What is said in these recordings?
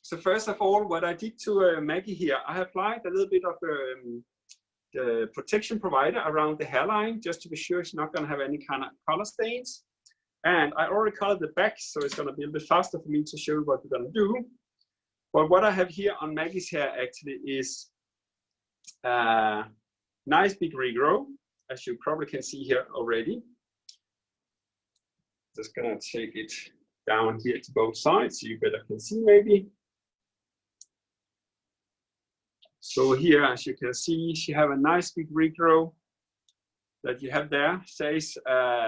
So first of all, what I did to Maggie here, I applied a little bit of the protection provider around the hairline, just to be sure she's not going to have any kind of color stains. And I already colored the back, so it's going to be a little bit faster for me to show you what we're going to do. But what I have here on Maggie's hair actually is nice big regrow, as you probably can see here already. Just going to take it down here to both sides so you better can see maybe. So here, as you can see, she have a nice big regrow that you have there. Says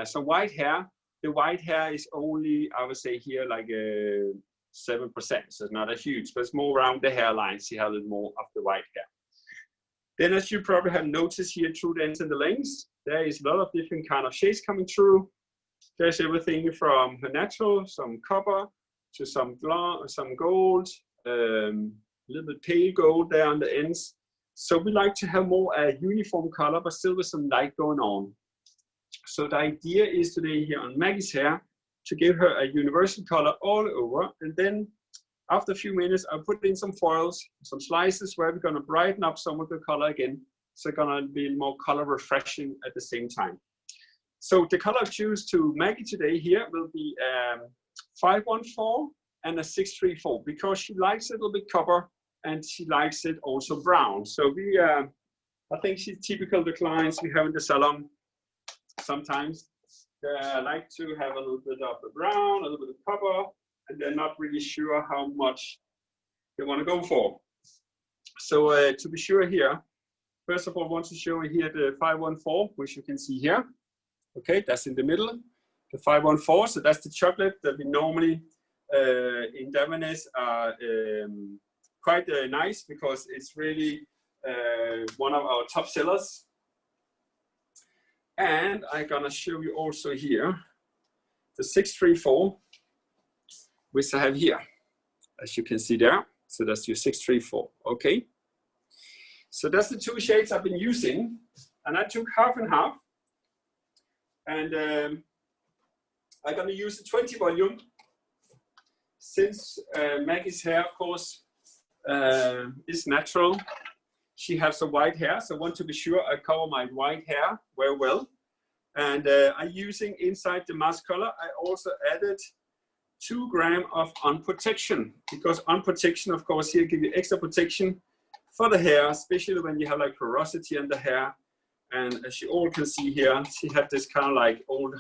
some white hair. The white hair is only, I would say here, like 7%. So it's not a huge, but it's more around the hairline. She has a little more of the white hair. Then, as you probably have noticed here through the ends and the lengths, there is a lot of different kind of shades coming through. There's everything from natural, some copper, to some gold, a little bit pale gold there on the ends. So we like to have more uniform color, but still with some light going on. So the idea is today here on Maggie's hair to give her a universal color all over, and then after a few minutes I'll put in some foils, some slices where we're going to brighten up some of the color again, so it's going to be more color refreshing at the same time. So the color I choose to Maggie today here will be 514 and a 634, because she likes it a little bit copper and she likes it also brown. So we I think she's typical of the clients we have in the salon. Sometimes they like to have a little bit of the brown, a little bit of copper, and they're not really sure how much they want to go for. So to be sure here, first of all, I want to show you here the 514, which you can see here. Okay, that's in the middle, the 514. So that's the chocolate that we normally in Davines are quite nice, because it's really one of our top sellers. And I'm gonna show you also here the 634, which I have here, as you can see there. So that's your 634, okay? So that's the two shades I've been using, and I took half and half. And I'm gonna use the 20 volume. Since Maggie's hair, of course, is natural, she has some white hair, so I want to be sure I cover my white hair very well. And I'm using inside the mask color, I also added 2 grams of on protection, because on protection, of course, here give you extra protection for the hair, especially when you have like porosity in the hair. And as you all can see here, she had this kind of like old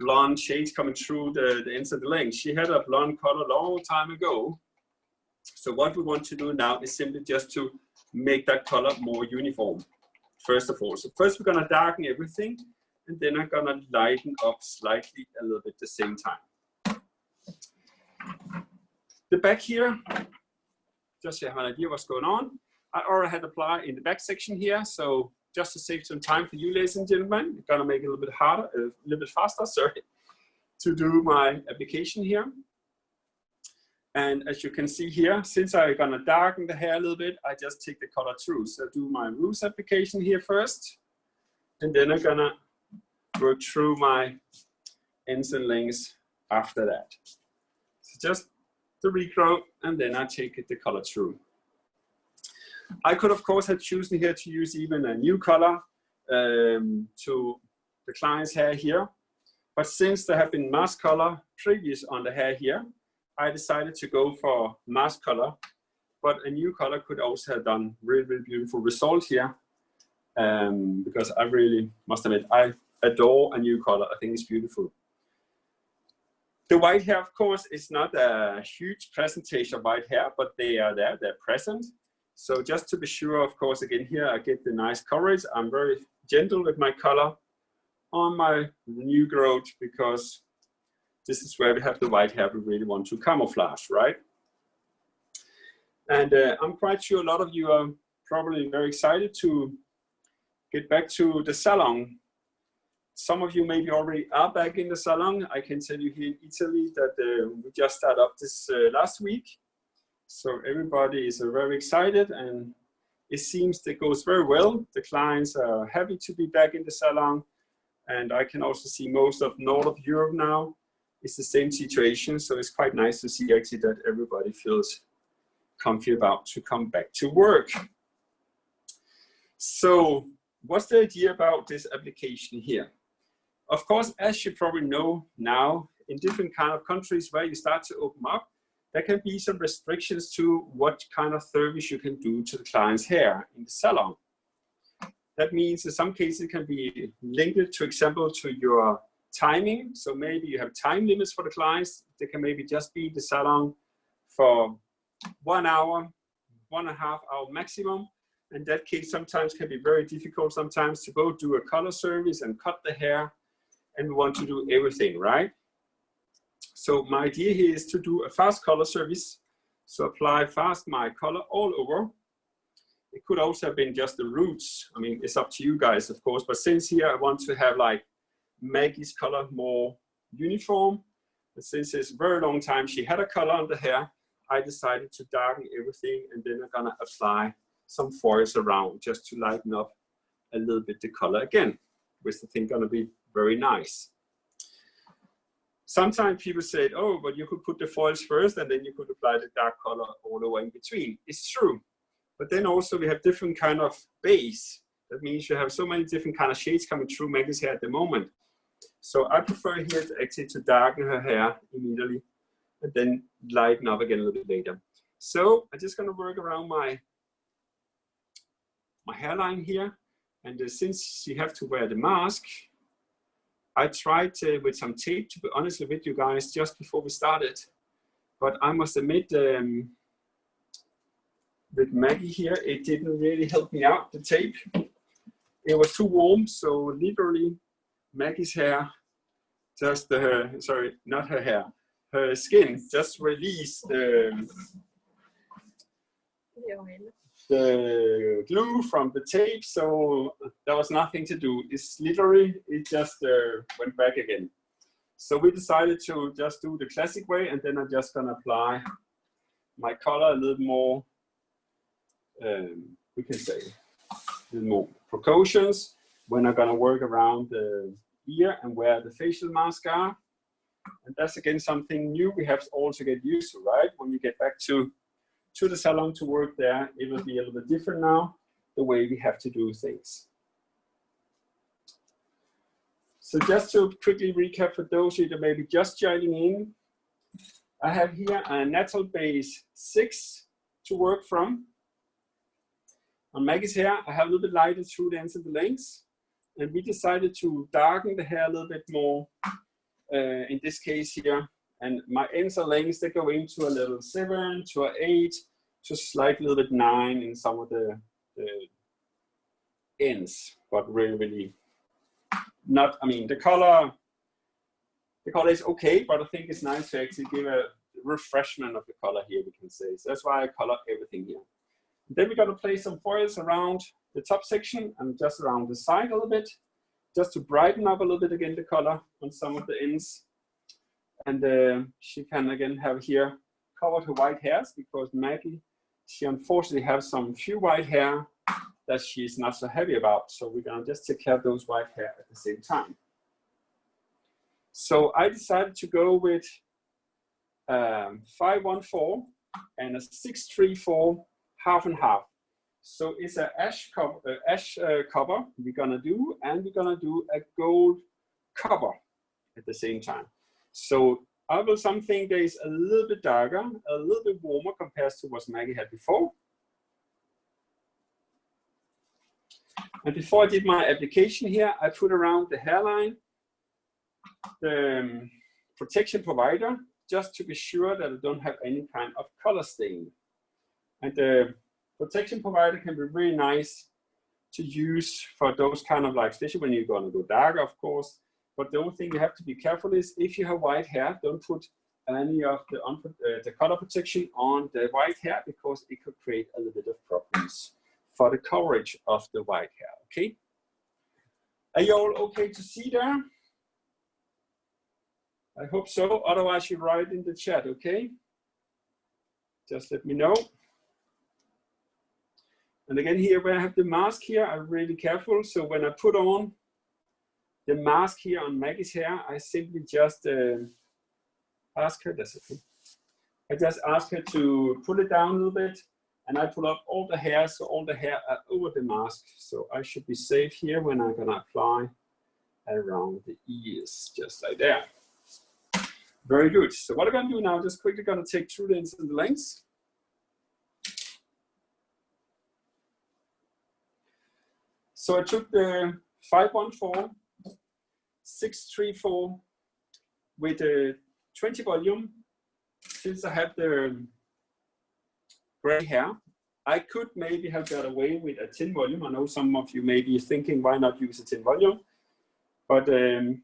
blonde shades coming through the ends of the length. She had a blonde color a long time ago. So what we want to do now is simply just to make that color more uniform, first of all. So first we're gonna darken everything, and then I'm gonna lighten up slightly a little bit at the same time. The back here, just so you have an idea what's going on. I already had applied in the back section here, so just to save some time for you, ladies and gentlemen, I'm gonna make it a little bit harder, a little bit faster, sorry, to do my application here. And as you can see here, since I'm gonna darken the hair a little bit, I just take the color through. So do my roots application here first, and then I'm gonna work through my ends and lengths after that. So just the regrow, and then I take the color through. I could, of course, have chosen here to use even a new color to the client's hair here. But since there have been mask color previous on the hair here, I decided to go for mask color. But a new color could also have done really, really beautiful result here. Because I really must admit, I adore a new color. I think it's beautiful. The white hair, of course, is not a huge presentation of white hair, but they are there, they're present. So just to be sure, of course, again, here I get the nice coverage. I'm very gentle with my color on my new growth, because this is where we have the white hair we really want to camouflage, right? And I'm quite sure a lot of you are probably very excited to get back to the salon. Some of you maybe already are back in the salon. I can tell you here in Italy that we just started up this last week. So everybody is very excited, and it seems that goes very well. The clients are happy to be back in the salon, and I can also see most of North of Europe now it's the same situation. So it's quite nice to see actually that everybody feels comfy about to come back to work. So what's the idea about this application here? Of course, as you probably know now, in different kind of countries where you start to open up, there can be some restrictions to what kind of service you can do to the client's hair in the salon. That means in some cases it can be linked, to example, to your timing. So maybe you have time limits for the clients. They can maybe just be in the salon for 1 hour, 1.5 hour maximum. In that case, sometimes can be very difficult sometimes to both do a color service and cut the hair, and we want to do everything, right? So my idea here is to do a fast color service. So apply fast my color all over. It could also have been just the roots. I mean, it's up to you guys, of course, but since here I want to have like Maggie's color more uniform, and since it's a very long time she had a color on the hair, I decided to darken everything, and then I'm gonna apply some foils around just to lighten up a little bit the color again, which I think gonna be very nice. Sometimes people say, oh, but you could put the foils first and then you could apply the dark color all the way in between. It's true, but then also we have different kind of base. That means you have so many different kind of shades coming through Maggie's hair at the moment. So I prefer here to actually to darken her hair immediately and then lighten up again a little bit later. So I'm just gonna work around my hairline here. And since you have to wear the mask, I tried with some tape, to be honest with you guys, just before we started. But I must admit, with Maggie here, it didn't really help me out, the tape. It was too warm, so literally Maggie's hair, just sorry, not her hair, her skin just released the glue from the tape, so there was nothing to do. It's literally, it just went back again. So we decided to just do the classic way, and then I'm just gonna apply my color a little more, we can say, a little more precautions when I'm gonna work around the ear and where the facial masks are. And that's again something new we have all to get used to, right? When we get back to the salon to work there, it will be a little bit different now, the way we have to do things. So just to quickly recap for those of you that may be just joining in, I have here a natural base 6 to work from. On Maggie's hair, I have a little bit lighter through the ends of the lengths, and we decided to darken the hair a little bit more, in this case here. And my ends and lengths, they go into a level 7 to an 8 to slightly a little bit 9 in some of the ends, but really not. I mean, the color is okay, but I think it's nice to actually give a refreshment of the color here, we can say. So that's why I color everything here. Then we're going to place some foils around the top section and just around the side a little bit, just to brighten up a little bit again the color on some of the ends. And she can again have here covered her white hairs, because Maggie, she unfortunately has some few white hair that she's not so happy about. So we're gonna just take care of those white hair at the same time. So I decided to go with 514 and a 634 half and half. So it's an ash cover we're gonna do, and we're gonna do a gold cover at the same time. So I will something that is a little bit darker, a little bit warmer compared to what Maggie had before. And before I did my application here, I put around the hairline the protection provider, just to be sure that I don't have any kind of color stain. And the protection provider can be really nice to use for those kind of, like, especially when you're gonna go darker, of course. But the only thing you have to be careful is, if you have white hair, don't put any of the color protection on the white hair, because it could create a little bit of problems for the coverage of the white hair, okay? Are you all okay to see there? I hope so, otherwise you write in the chat, okay? Just let me know. And again, here where I have the mask here, I'm really careful. So when I put on the mask here on Maggie's hair, I simply just ask her, that's okay. I just ask her to pull it down a little bit, and I pull up all the hair, so all the hair are over the mask. So I should be safe here when I'm gonna apply around the ears, just like that. Very good. So what I'm gonna do now, just quickly gonna take through the inside lengths. So I took the 514, 634 with a 20 volume. Since I have the gray hair, I could maybe have got away with a 10 volume. I know some of you may be thinking, why not use a 10 volume? But I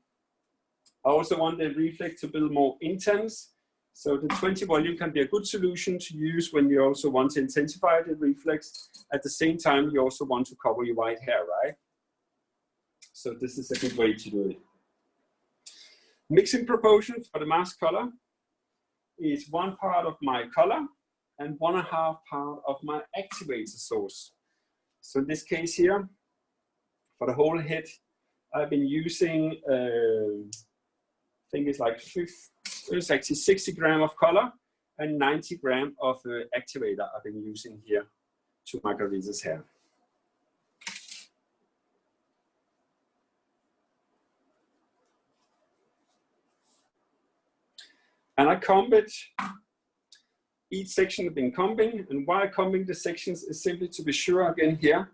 also want the reflex to be more intense. So the 20 volume can be a good solution to use when you also want to intensify the reflex. At the same time, you also want to cover your white hair, right? So this is a good way to do it. Mixing proportion for the mask color is 1 part of my color and 1.5 part of my activator source. So in this case here, for the whole head, I've been using, I think it's like it's actually 60 grams of color and 90 grams of activator I've been using here to Margarita's hair. And I comb it. Each section has been combing, and why combing the sections is simply to be sure again here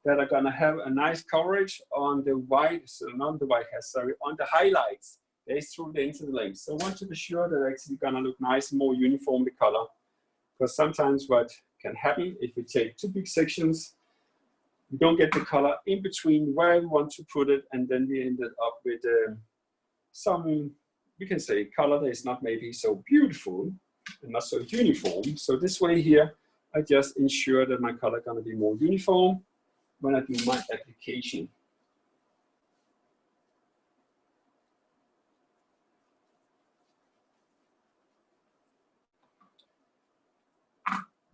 that I'm gonna have a nice coverage on the white, so not the white hair, sorry, on the highlights. There's through the into the length. So I want to be sure that it's actually gonna look nice and more uniform the color. Because sometimes what can happen if we take 2 big sections, we don't get the color in between where we want to put it, and then we ended up with some, we can say, color that is not maybe so beautiful and not so uniform. So this way here, I just ensure that my color gonna be more uniform when I do my application.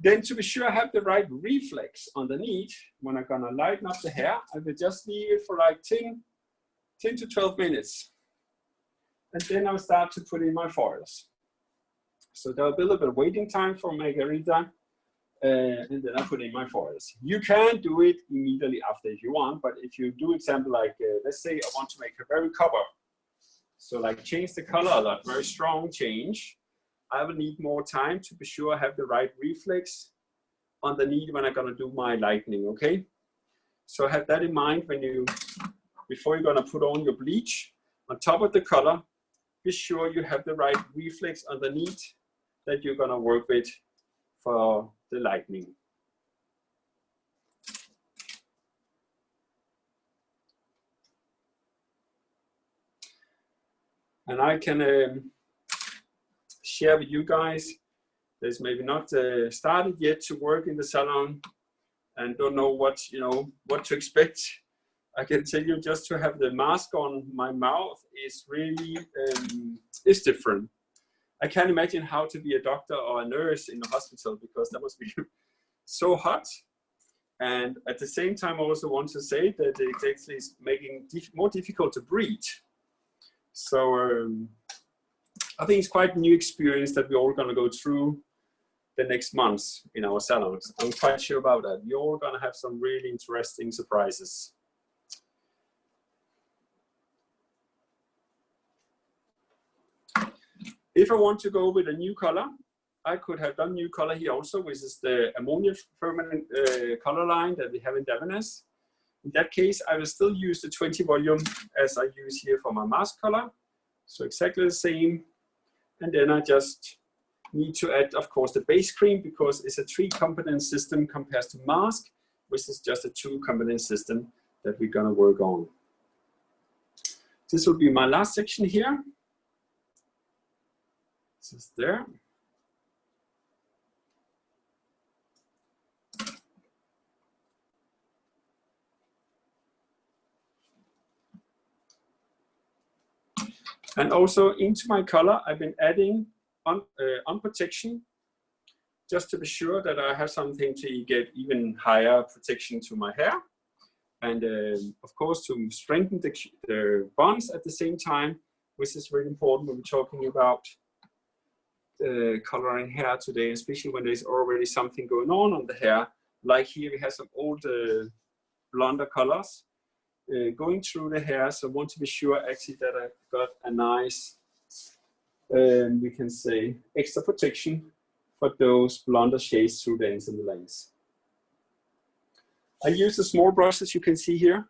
Then to be sure I have the right reflex underneath, when I'm gonna lighten up the hair, I will just leave it for like 10 to 12 minutes. And then I'll start to put in my foils. So there'll be a little bit of waiting time for Margarita, and then I put in my foils. You can do it immediately after if you want, but if you do example like, let's say I want to make her very copper, so like change the color a lot, very strong change, I will need more time to be sure I have the right reflex underneath when I'm gonna do my lightening, okay? So have that in mind when you, before you're gonna put on your bleach, on top of the color, be sure you have the right reflex underneath that you're gonna work with for the lightning. And I can share with you guys that's maybe not started yet to work in the salon and don't know what, what to expect. I can tell you just to have the mask on my mouth is really, is different. I can't imagine how to be a doctor or a nurse in a hospital because that must be so hot. And at the same time, I also want to say that it actually is making more difficult to breathe. So I think it's quite a new experience that we're all going to go through the next months in our salons. I'm quite sure about that. We're all going to have some really interesting surprises. If I want to go with a new color, I could have done new color here also, which is the ammonia permanent color line that we have in Davines. In that case, I will still use the 20 volume as I use here for my mask color. So exactly the same. And then I just need to add, of course, the base cream because it's a 3-component system compared to mask, which is just a 2-component system that we're gonna work on. This will be my last section here. This is there. And also into my color, I've been adding on protection, just to be sure that I have something to get even higher protection to my hair. And of course, to strengthen the bonds at the same time, which is really important when we're talking about coloring hair today, especially when there's already something going on the hair. Like here we have some old blonder colors going through the hair, so I want to be sure actually that I've got a nice, we can say, extra protection for those blonder shades through the ends and the lengths. I use a small brush, as you can see here,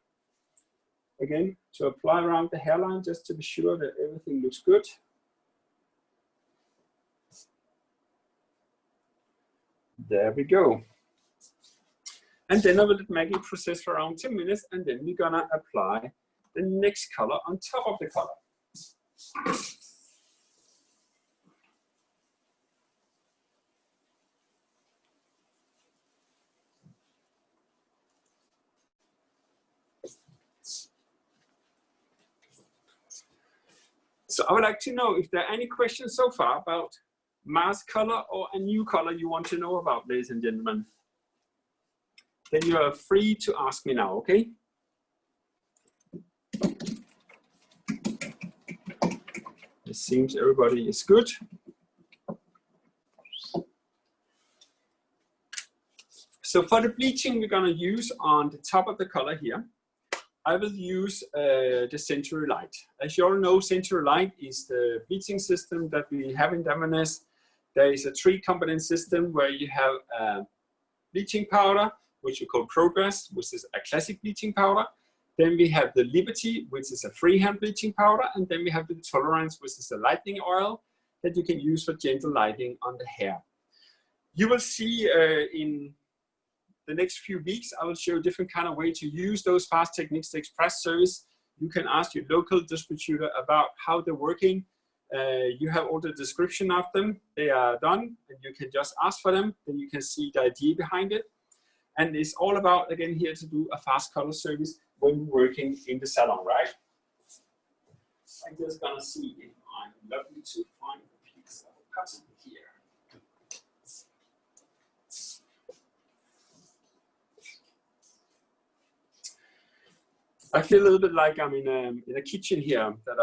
again, to apply around the hairline just to be sure that everything looks good. There we go. And then I will let Maggie process for around 10 minutes, and then we're gonna apply the next color on top of the color. So I would like to know if there are any questions so far about mask color or a new color you want to know about, ladies and gentlemen. Then you are free to ask me now, okay? It seems everybody is good. So for the bleaching we're gonna use on the top of the color here, I will use the Century Light. As you all know, Century Light is the bleaching system that we have in Davines. There is a 3-component system where you have a bleaching powder, which we call Progress, which is a classic bleaching powder. Then we have the Liberty, which is a freehand bleaching powder. And then we have the Tolerance, which is a lightening oil that you can use for gentle lighting on the hair. You will see in the next few weeks, I will show different kind of way to use those fast techniques to express service. You can ask your local distributor about how they're working. You have all the description of them. They are done, and you can just ask for them. Then you can see the idea behind it. And it's all about, again, here to do a fast color service when working in the salon, right? I'm just gonna see if I'm lucky to find a piece of cotton here. I feel a little bit like I'm in a kitchen here, that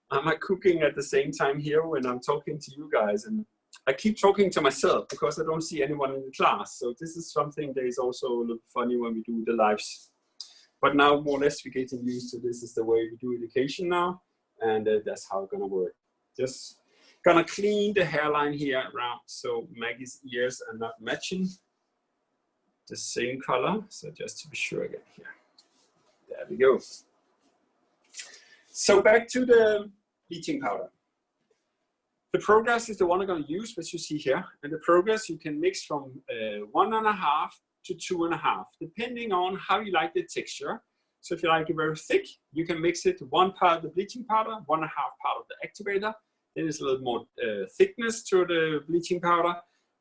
I'm cooking at the same time here when I'm talking to you guys. And I keep talking to myself because I don't see anyone in the class. So this is something that is also a little funny when we do the lives. But now more or less we're getting used to this is the way we do education now. And that's how it's gonna work. Just gonna clean the hairline here around so Maggie's ears are not matching the same color. So just to be sure again here. There we go. So back to the bleaching powder. The Progress is the one I'm going to use, which you see here. And the Progress you can mix from 1.5 to 2.5, depending on how you like the texture. So if you like it very thick, you can mix it 1 part of the bleaching powder, 1.5 part of the activator. Then there's a little more thickness to the bleaching powder.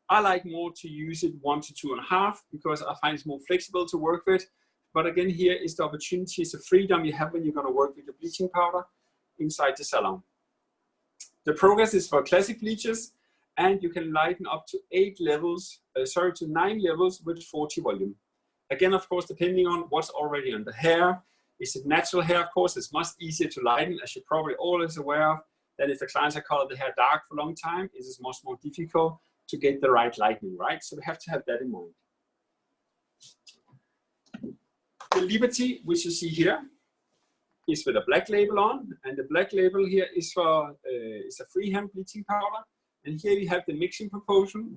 I like more to use it 1 to 2.5 because I find it's more flexible to work with. But again, here is the opportunity, it's the freedom you have when you're going to work with the bleaching powder inside the salon. The Progress is for classic bleaches, and you can lighten up to 9 levels with 40 volume. Again, of course, depending on what's already on the hair. Is it natural hair? Of course, it's much easier to lighten, as you're probably always aware of. That if the clients have colored the hair dark for a long time, it is much more difficult to get the right lightening, right? So we have to have that in mind. The Liberty, which you see here, is with a black label on, and the black label here is for it's a freehand bleaching powder. And here you have the mixing proportion,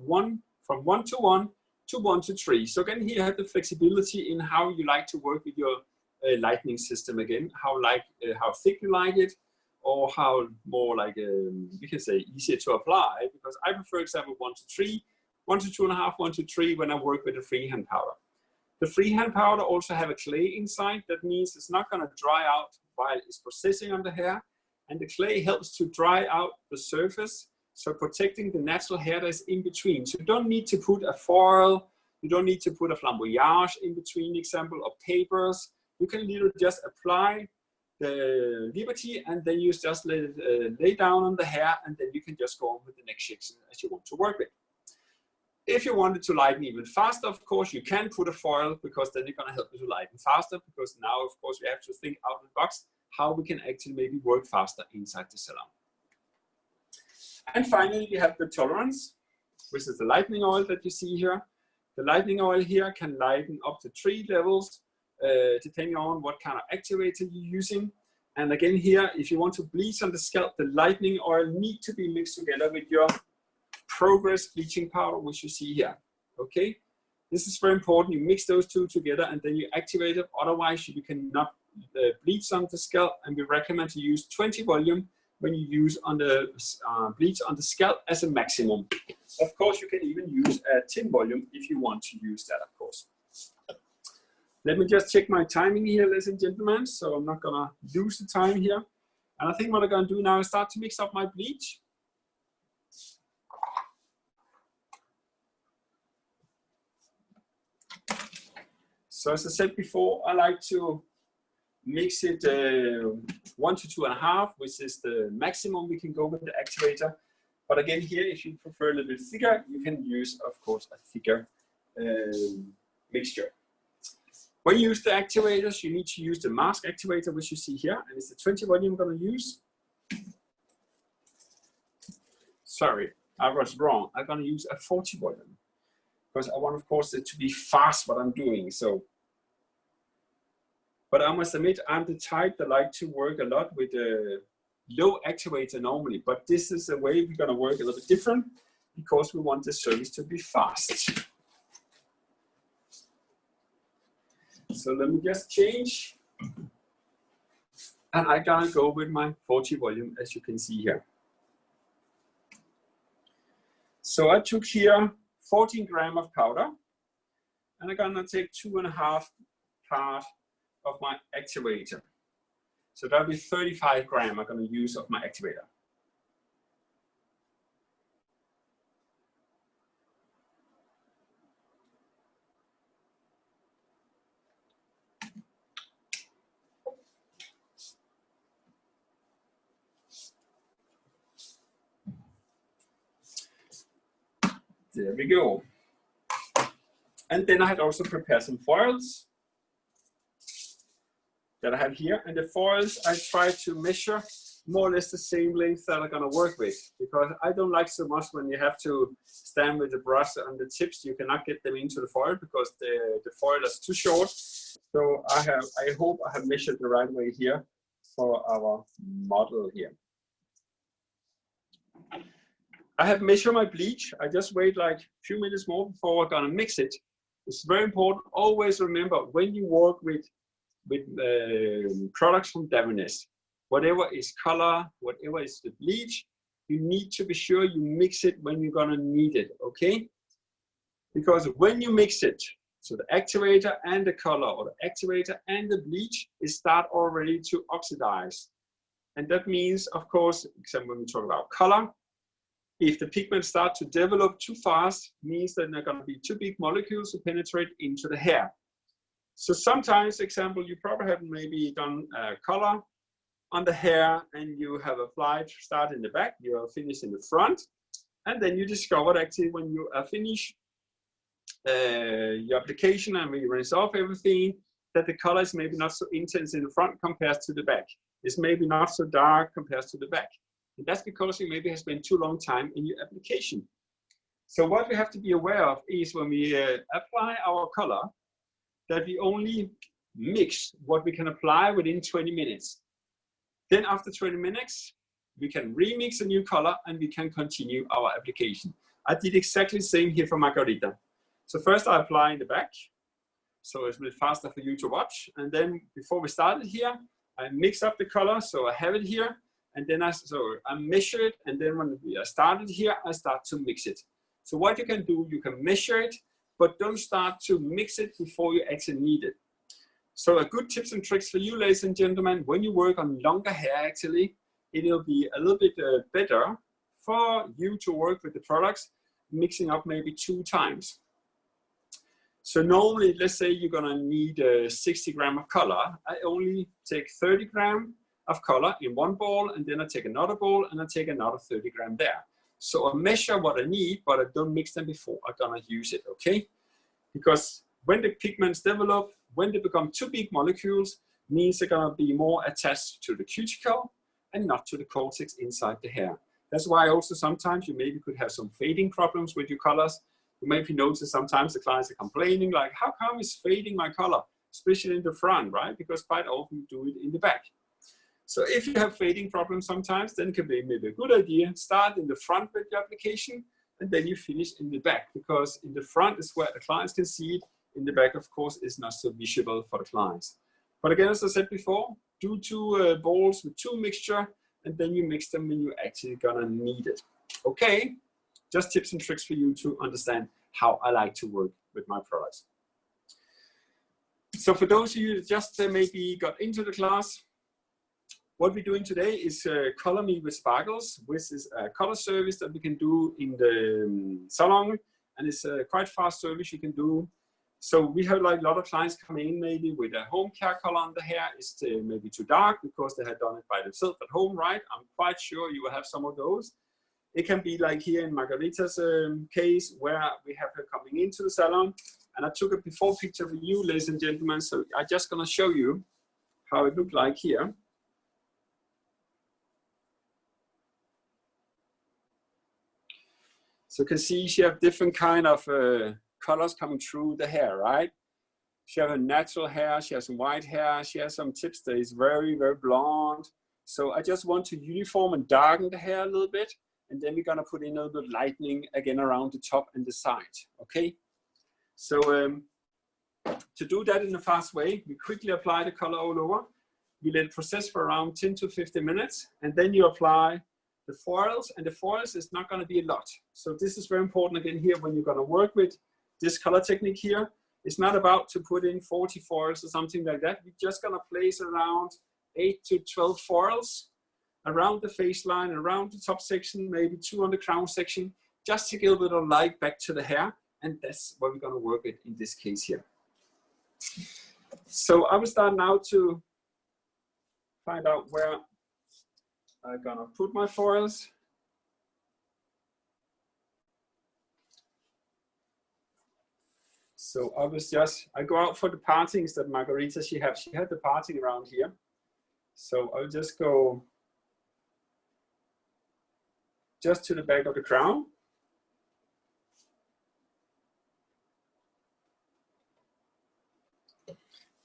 from 1 to 1 to 1 to 3. So again, here you have the flexibility in how you like to work with your lightning system. Again, how thick you like it, or how more like we can say easier to apply. Because I prefer, for example, 1 to 3, 1 to 2.5, 1 to 3 when I work with a freehand powder. The freehand powder also have a clay inside. That means it's not going to dry out while it's processing on the hair. And the clay helps to dry out the surface, so protecting the natural hair that's in between. So you don't need to put a foil, you don't need to put a flamboyage in between, example, or papers. You can literally just apply the Liberty, and then you just let it lay down on the hair, and then you can just go on with the next section as you want to work with. If you wanted to lighten even faster, of course, you can put a foil, because then it's going to help you to lighten faster, because now, of course, we have to think out of the box how we can actually maybe work faster inside the salon. And finally, we have the tolerance, which is the lightening oil that you see here. The lightening oil here can lighten up to 3 levels, depending on what kind of activator you're using. And again here, if you want to bleach on the scalp, the lightening oil need to be mixed together with your Progress bleaching powder, which you see here. Okay, this is very important. You mix those two together and then you activate it. Otherwise, you cannot bleach on the scalp. And we recommend to use 20 volume when you use on the bleach on the scalp as a maximum. Of course, you can even use a 10 volume if you want to use that, of course. Let me just check my timing here, ladies and gentlemen. So I'm not gonna lose the time here. And I think what I'm gonna do now is start to mix up my bleach. So as I said before, I like to mix it 1 to 2.5, which is the maximum we can go with the activator. But again here, if you prefer a little bit thicker, you can use, of course, a thicker mixture. When you use the activators, you need to use the mask activator, which you see here, and it's the 20 volume I'm going to use. Sorry, I was wrong. I'm going to use a 40 volume because I want, of course, it to be fast what I'm doing. So, but I must admit, I'm the type that like to work a lot with a low activator normally, but this is a way we're going to work a little bit different because we want the service to be fast. So let me just change. And I'm gonna go with my 40 volume, as you can see here. So I took here 14 grams of powder, and I'm gonna take 2.5 parts of my activator. So that'll be 35 grams I'm gonna use of my activator. There we go. And then I had also prepared some foils that I have here. And the foils, I try to measure more or less the same length that I'm gonna work with, because I don't like so much when you have to stand with the brush on the tips. You cannot get them into the foil because the foil is too short. So I hope I have measured the right way here for our model here. I have measured my bleach. I just wait like a few minutes more before we're gonna mix it. It's very important. Always remember when you work with products from Davines, whatever is color, whatever is the bleach, you need to be sure you mix it when you're gonna need it, okay? Because when you mix it, so the activator and the color, or the activator and the bleach, it start already to oxidize. And that means, of course, example when we talk about color, if the pigments start to develop too fast, means that they're going to be too big molecules to penetrate into the hair. So sometimes, example, you probably have maybe done color on the hair and you have applied, start in the back, you are finished in the front, and then you discovered actually when you are finished your application and when you rinse off everything, that the color is maybe not so intense in the front compared to the back. It's maybe not so dark compared to the back. And that's because you maybe have spent too long time in your application. So what we have to be aware of is when we apply our color, that we only mix what we can apply within 20 minutes. Then after 20 minutes, we can remix a new color and we can continue our application. I did exactly the same here for Margarita. So first I apply in the back, so it's a bit faster for you to watch. And then before we started here, I mix up the color, so I have it here. And then I measure it, and then when we started here, I start to mix it. So what you can do, you can measure it, but don't start to mix it before you actually need it. So a good tips and tricks for you, ladies and gentlemen, when you work on longer hair, actually, it'll be a little bit better for you to work with the products, mixing up maybe 2 times. So normally, let's say you're gonna need 60 grams of color. I only take 30 grams of color in one bowl, and then I take another bowl and I take another 30 grams there. So I measure what I need, but I don't mix them before I'm gonna use it, okay? Because when the pigments develop, when they become too big molecules, means they're gonna be more attached to the cuticle and not to the cortex inside the hair. That's why also sometimes you maybe could have some fading problems with your colors. You maybe notice sometimes the clients are complaining like, how come it's fading my color, especially in the front, right? Because quite often you do it in the back. So if you have fading problems sometimes, then it can be maybe a good idea. Start in the front with your application, and then you finish in the back, because in the front is where the clients can see it. In the back, of course, is not so visible for the clients. But again, as I said before, do 2 balls with 2 mixture, and then you mix them when you're actually gonna need it. Okay, just tips and tricks for you to understand how I like to work with my products. So for those of you that just maybe got into the class, what we're doing today is Color Me with Sparkles, which is a color service that we can do in the salon, and it's a quite fast service you can do. So we have like a lot of clients coming in maybe with a home care color on the hair. It's maybe too dark because they had done it by themselves at home, right? I'm quite sure you will have some of those. It can be like here in Margarita's case, where we have her coming into the salon, and I took a before picture for you, ladies and gentlemen. So I'm just gonna show you how it looked like here. So you can see she have different kind of colors coming through the hair, right? She has a natural hair, she has some white hair, she has some tips that is very, very blonde. So I just want to uniform and darken the hair a little bit, and then we're gonna put in a little bit of lightening again around the top and the side, okay? So to do that in a fast way, we quickly apply the color all over. We let it process for around 10 to 15 minutes, and then you apply the foils, and the foils is not going to be a lot. So this is very important again here when you're going to work with this color technique here. It's not about to put in 40 foils or something like that. We're just going to place around 8 to 12 foils around the face line, around the top section, maybe 2 on the crown section, just to give a bit of light back to the hair. And that's what we're going to work with in this case here. So I will start now to find out where I'm gonna put my foils. So I go out for the partings that Margarita she had the parting around here. So I'll just go just to the back of the crown.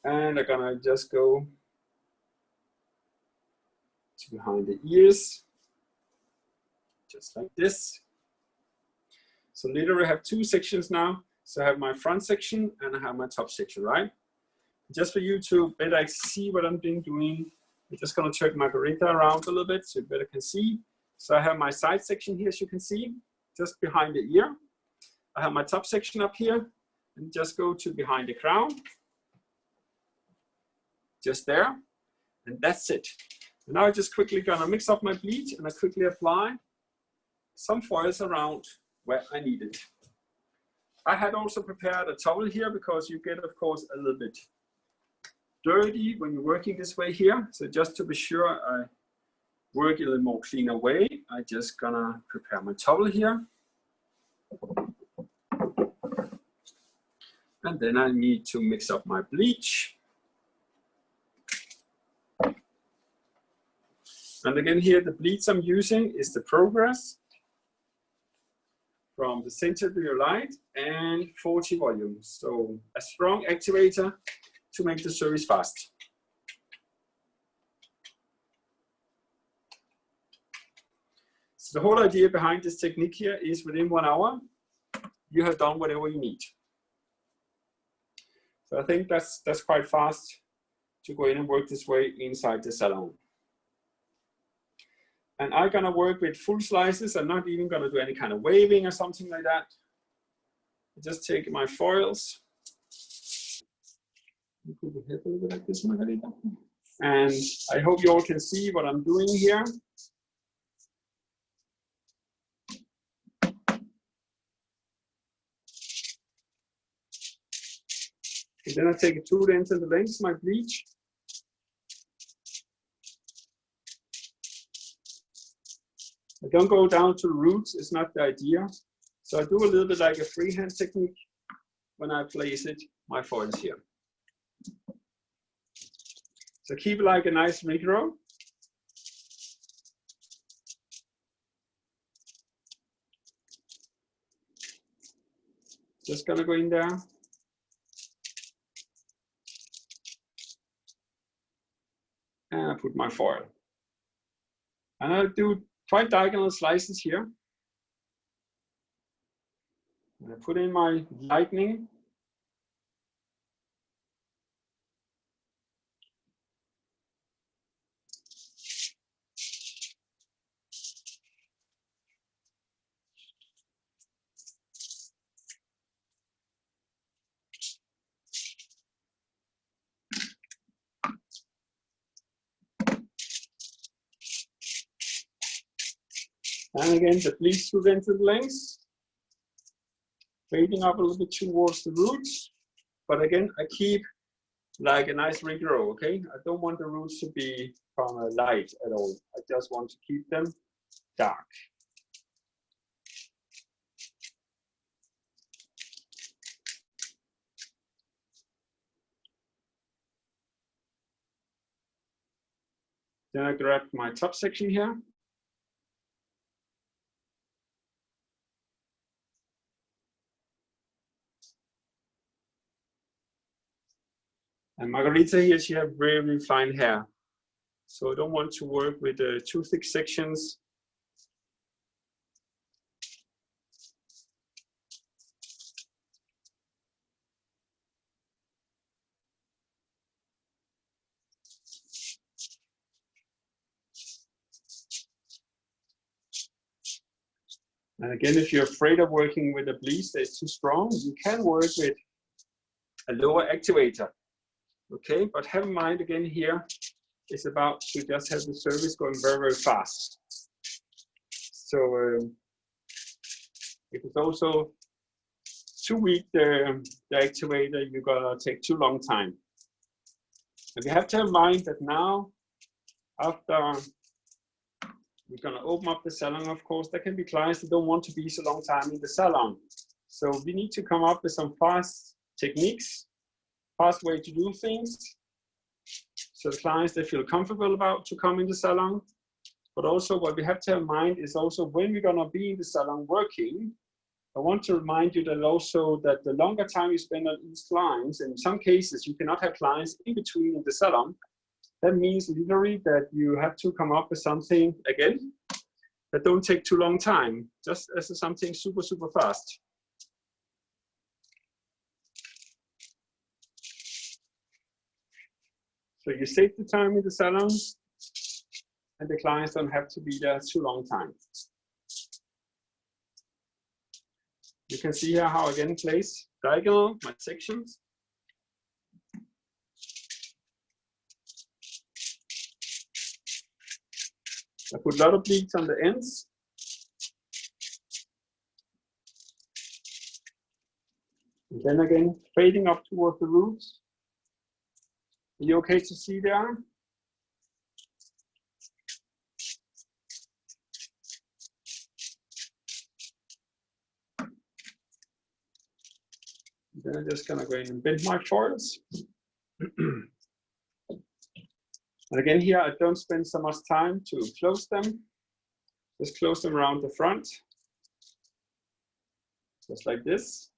And I'm gonna just go to behind the ears, just like this. So literally I have 2 sections now. So I have my front section and I have my top section, right? Just for you to better see what I'm doing, I'm just gonna turn Margarita around a little bit so you better can see. So I have my side section here, as you can see, just behind the ear. I have my top section up here, and just go to behind the crown. Just there, and that's it. And now I'm just quickly gonna mix up my bleach, and I quickly apply some foils around where I need it. I had also prepared a towel here because you get, of course, a little bit dirty when you're working this way here. So just to be sure I work in a little more cleaner way, I just gonna prepare my towel here. And then I need to mix up my bleach. And again here, the bleach I'm using is the Progress from the Center to Your Light and 40 volumes. So a strong activator to make the service fast. So the whole idea behind this technique here is within 1 hour, you have done whatever you need. So I think that's quite fast to go in and work this way inside the salon. And I'm gonna work with full slices. I'm not even gonna do any kind of waving or something like that. I just take my foils. Put the head a little bit like this, Margarita. And I hope you all can see what I'm doing here. And then I take it 2 ends and the length, my bleach. I don't go down to the roots, it's not the idea. So I do a little bit like a freehand technique when I place it, my foils here. So keep it like a nice micro. Just gonna go in there. And I put my foil. And I'll do 5 diagonal slices here. And I put in my lightning. And again, the bleed through into the lengths, fading up a little bit towards the roots. But again, I keep like a nice regrow, okay? I don't want the roots to be light at all. I just want to keep them dark. Then I grab my top section here. And Margarita here, she has very fine hair. So I don't want to work with too thick sections. And again, if you're afraid of working with a bleach that's too strong, you can work with a lower activator. Okay, but have in mind again here, it's about to just have the service going very fast. So if it's also too weak, the activator, you're gonna take too long time. And you have to have in mind that now, after we're gonna open up the salon, of course, there can be clients that don't want to be so long time in the salon. So we need to come up with some fast techniques, fast way to do things. So the clients, they feel comfortable about to come in the salon. But also what we have to have in mind is also when we're gonna be in the salon working, I want to remind you that also that the longer time you spend on each client, in some cases you cannot have clients in between in the salon. That means literally that you have to come up with something again that don't take too long time, just as something super fast. So you save the time in the salon, and the clients don't have to be there too long time. You can see here how again place diagonal my sections. I put a lot of bleeds on the ends. And then again, fading up towards the roots. Are you okay to see there? Then I'm just gonna go in and bend my foils. And again here, I don't spend so much time to close them. Just close them around the front. Just like this.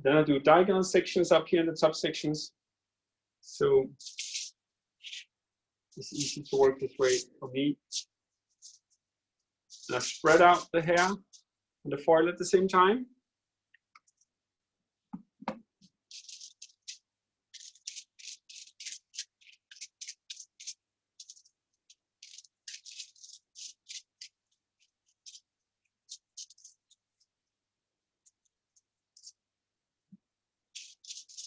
Then I do diagonal sections up here in the top sections. So it's easy to work this way for me. And I spread out the hair and the foil at the same time.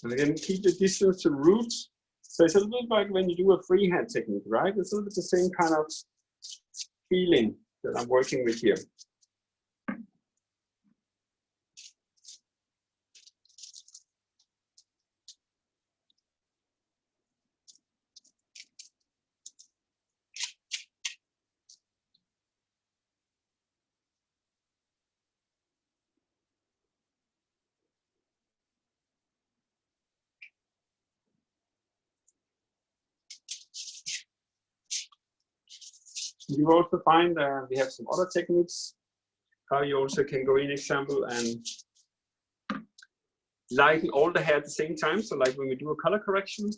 And again, keep the distance to the roots. So it's a little bit like when you do a freehand technique, right? It's a little bit the same kind of feeling that I'm working with here. You will also find we have some other techniques how you also can go in example and lighten all the hair at the same time. So like when we do a color correction.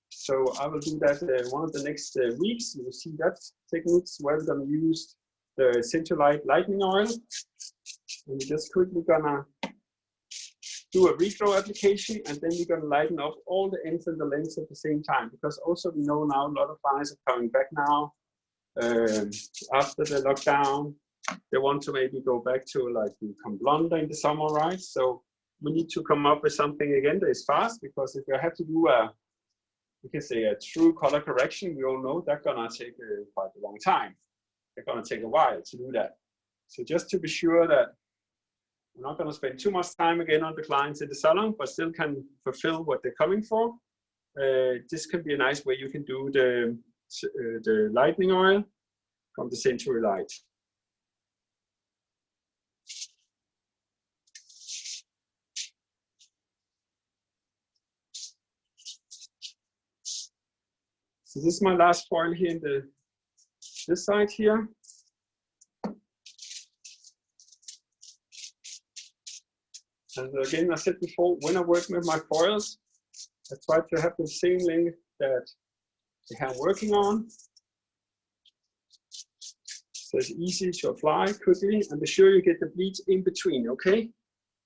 So I will do that one of the next weeks. You will see that techniques where we're going to use the Centralite lightning oil. And we're just quickly gonna do a regrow application, and then we're gonna lighten up all the ends and the lengths at the same time. Because also we know now a lot of clients are coming back now after the lockdown. They want to maybe go back to like become blonder in the summer, right? So we need to come up with something again that is fast, because if you have to do a, we can say a true color correction, we all know that's gonna take quite a long time. It's gonna take a while to do that. So just to be sure that we're not gonna spend too much time again on the clients in the salon, but still can fulfill what they're coming for. This can be a nice way you can do the lightning oil from the Centralite. So this is my last foil here in this side here. And again, I said before, when I work with my foils, I try to have the same length that the hair I'm working on. So it's easy to apply quickly, and be sure you get the bleach in between, okay?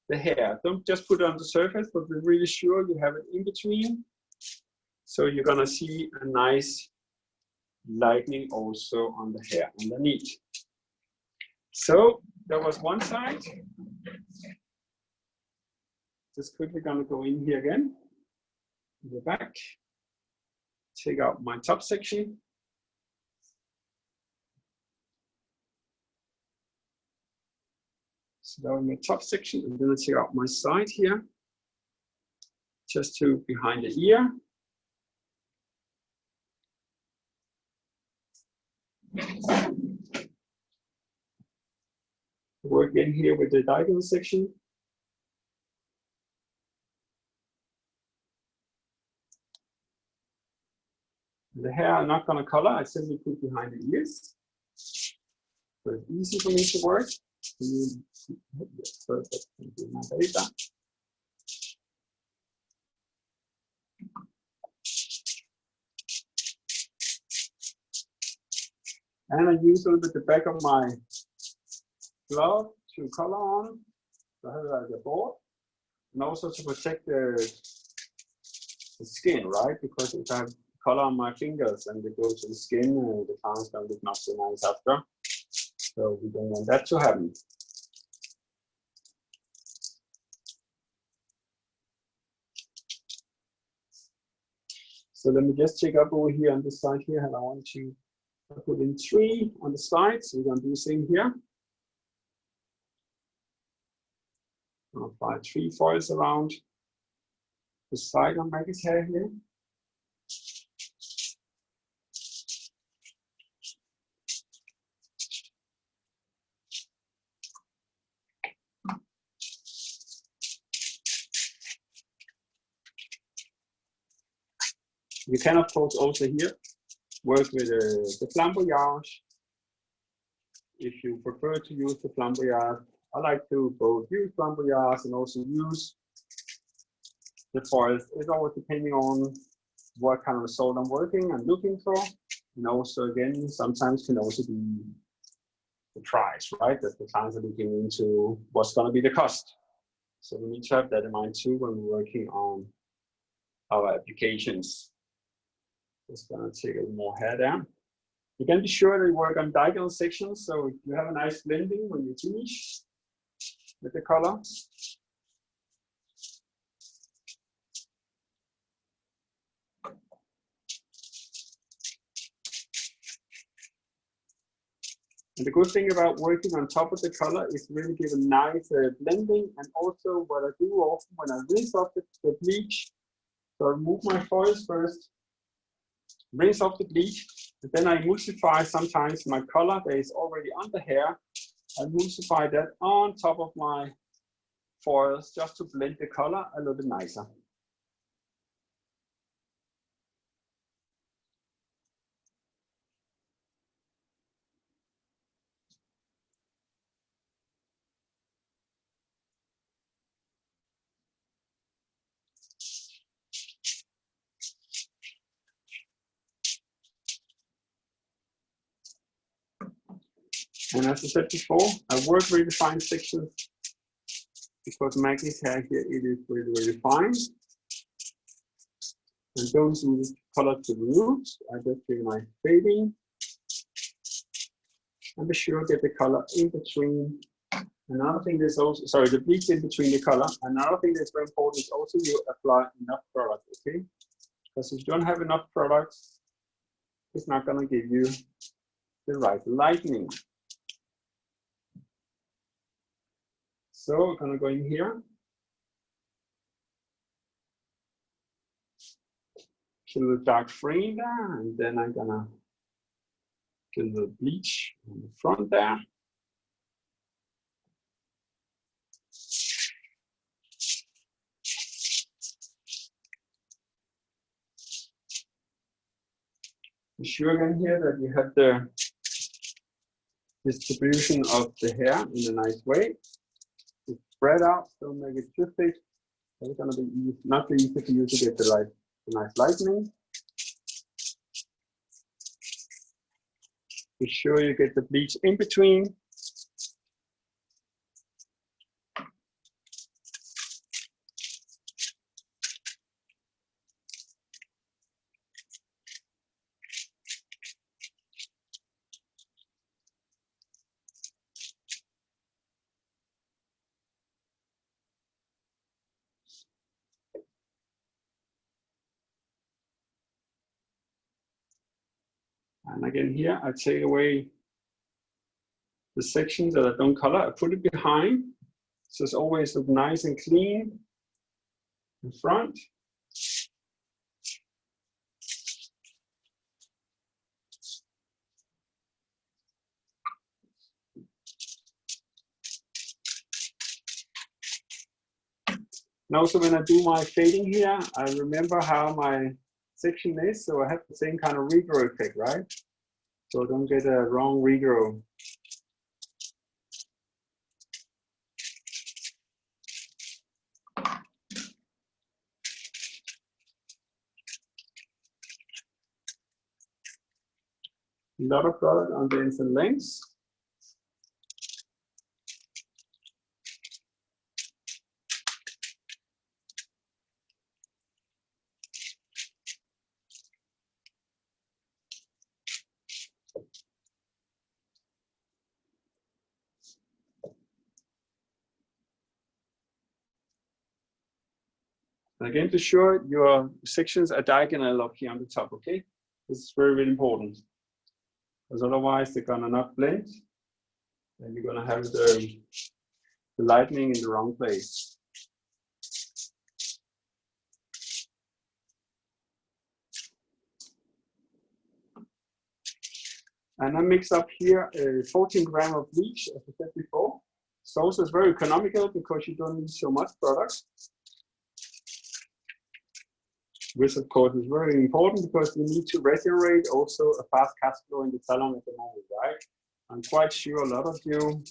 The hair, don't just put it on the surface, but be really sure you have it in between. So you're gonna see a nice lightening also on the hair underneath. So that was one side. Just quickly gonna go in here again, in the back, take out my top section. So that was my top section, and then I take out my side here, just to behind the ear. Work in here with the diagonal section. The hair I'm not going to color, I simply put behind the ears. So it's easy for me to work. Perfect. And I use a little bit the back of my glove to color on. So I have it like a board. And also to protect the skin, right? Because if I have color on my fingers and it goes to the skin, the client's gonna look not so nice after. So we don't want that to happen. So let me just check up over here on this side here, and I want to put in 3 on the side. So we're gonna do the same here. I'll apply 3 foils around the side on Maggie's hair here. You can, of course, also here work with the flamboyage. If you prefer to use the flamboyage, I like to both use flamboyage and also use the foils. It's always depending on what kind of result I'm working and looking for. And also, again, sometimes can also be the price, right? That the clients are looking into what's going to be the cost. So we need to have that in mind too when we're working on our applications. Just gonna take a little more hair down. You can be sure that you work on diagonal sections, so you have a nice blending when you finish with the color. And the good thing about working on top of the color is really give a nice blending. And also what I do often when I rinse off the bleach, so I remove my foils first, rinse off the bleach, and then I emulsify sometimes my color that is already on the hair. I emulsify that on top of my foils just to blend the color a little bit nicer. And as I said before, I work really fine sections because Maggie's hair here, it is really, really fine. And don't use color to the roots. I just do my fading. And be sure to get the color in between. Another thing that's also, sorry, the bleach in between the color. Another thing that's very important is also you apply enough product, okay? Because if you don't have enough product, it's not gonna give you the right lightening. So we're gonna go in here. Kill the dark frame there, and then I'm gonna kill the bleach on the front there. Be sure again here that you have the distribution of the hair in a nice way. It's spread out, don't make it too thick. It's gonna be easy, not easy for you to get the nice lightening. Be sure you get the bleach in between. And again here, I take away the sections that I don't color, I put it behind. So it's always look nice and clean in front. And also when I do my fading here, I remember how my section is, so I have the same kind of regrow effect, right? So don't get a wrong regrow. A lot of product on the ends and lengths. Again, to sure your sections are diagonal up here on the top, okay? This is very, very important. Because otherwise they're gonna not blend and you're gonna have the lightning in the wrong place. And I mix up here 14 grams of bleach, as I said before. So also it's very economical because you don't need so much product. Which of course is very important because we need to regenerate also a fast cash flow in the salon at the moment, right? I'm quite sure a lot of you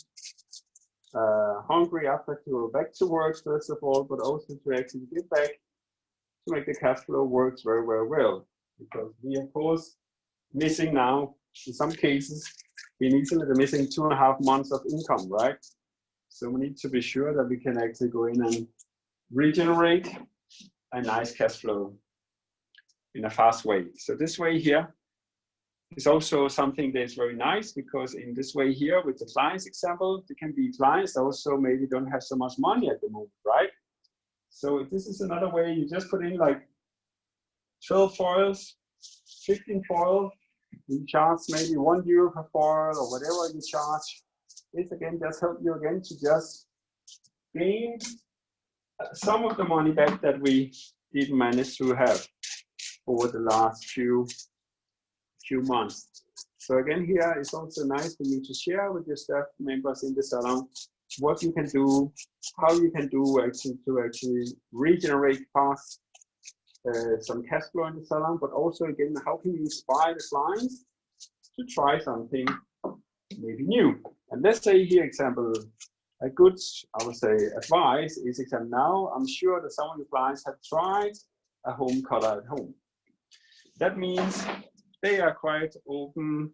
hungry after to go back to work, first of all, but also to actually get back to make the cash flow work very, very well. Because we, of course, missing now, in some cases, we need to be missing 2.5 months of income, right? So we need to be sure that we can actually go in and regenerate a nice cash flow in a fast way. So this way here is also something that's very nice because in this way here with the clients example, there can be clients that also maybe don't have so much money at the moment, right? So this is another way you just put in like 12 foils, 15 foil, you charge maybe €1 per foil or whatever you charge. This again just help you again to just gain some of the money back that we didn't manage to have over the last few months. So again, here it's also nice for you to share with your staff members in the salon what you can do, how you can do actually to actually regenerate fast some cash flow in the salon, but also again, how can you inspire the clients to try something maybe new? And let's say here, example, a good, I would say, advice is example now, I'm sure that some of the clients have tried a home color at home. That means they are quite open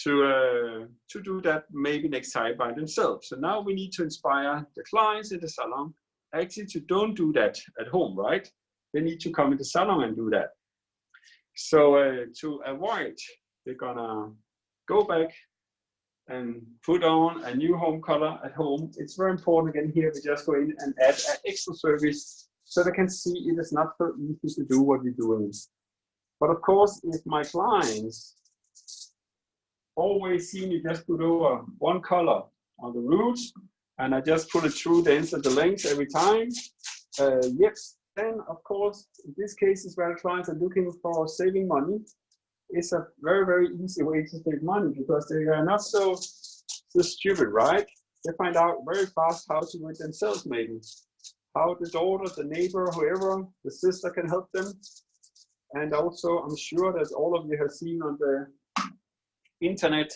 to do that maybe next time by themselves. So now we need to inspire the clients in the salon actually to don't do that at home, right? They need to come in the salon and do that. So to avoid, they're gonna go back and put on a new home color at home. It's very important. Again, here we just go in and add an extra service so they can see it is not so easy to do what we're doing. But of course, if my clients always see me just put over one color on the roots and I just put it through the ends of the lengths every time, yes, then of course, in this case, is where clients are looking for saving money. It's a very, very easy way to save money because they are not so stupid, right? They find out very fast how to do it themselves, maybe. How the daughter, the neighbor, whoever, the sister can help them. And also, I'm sure that all of you have seen on the internet,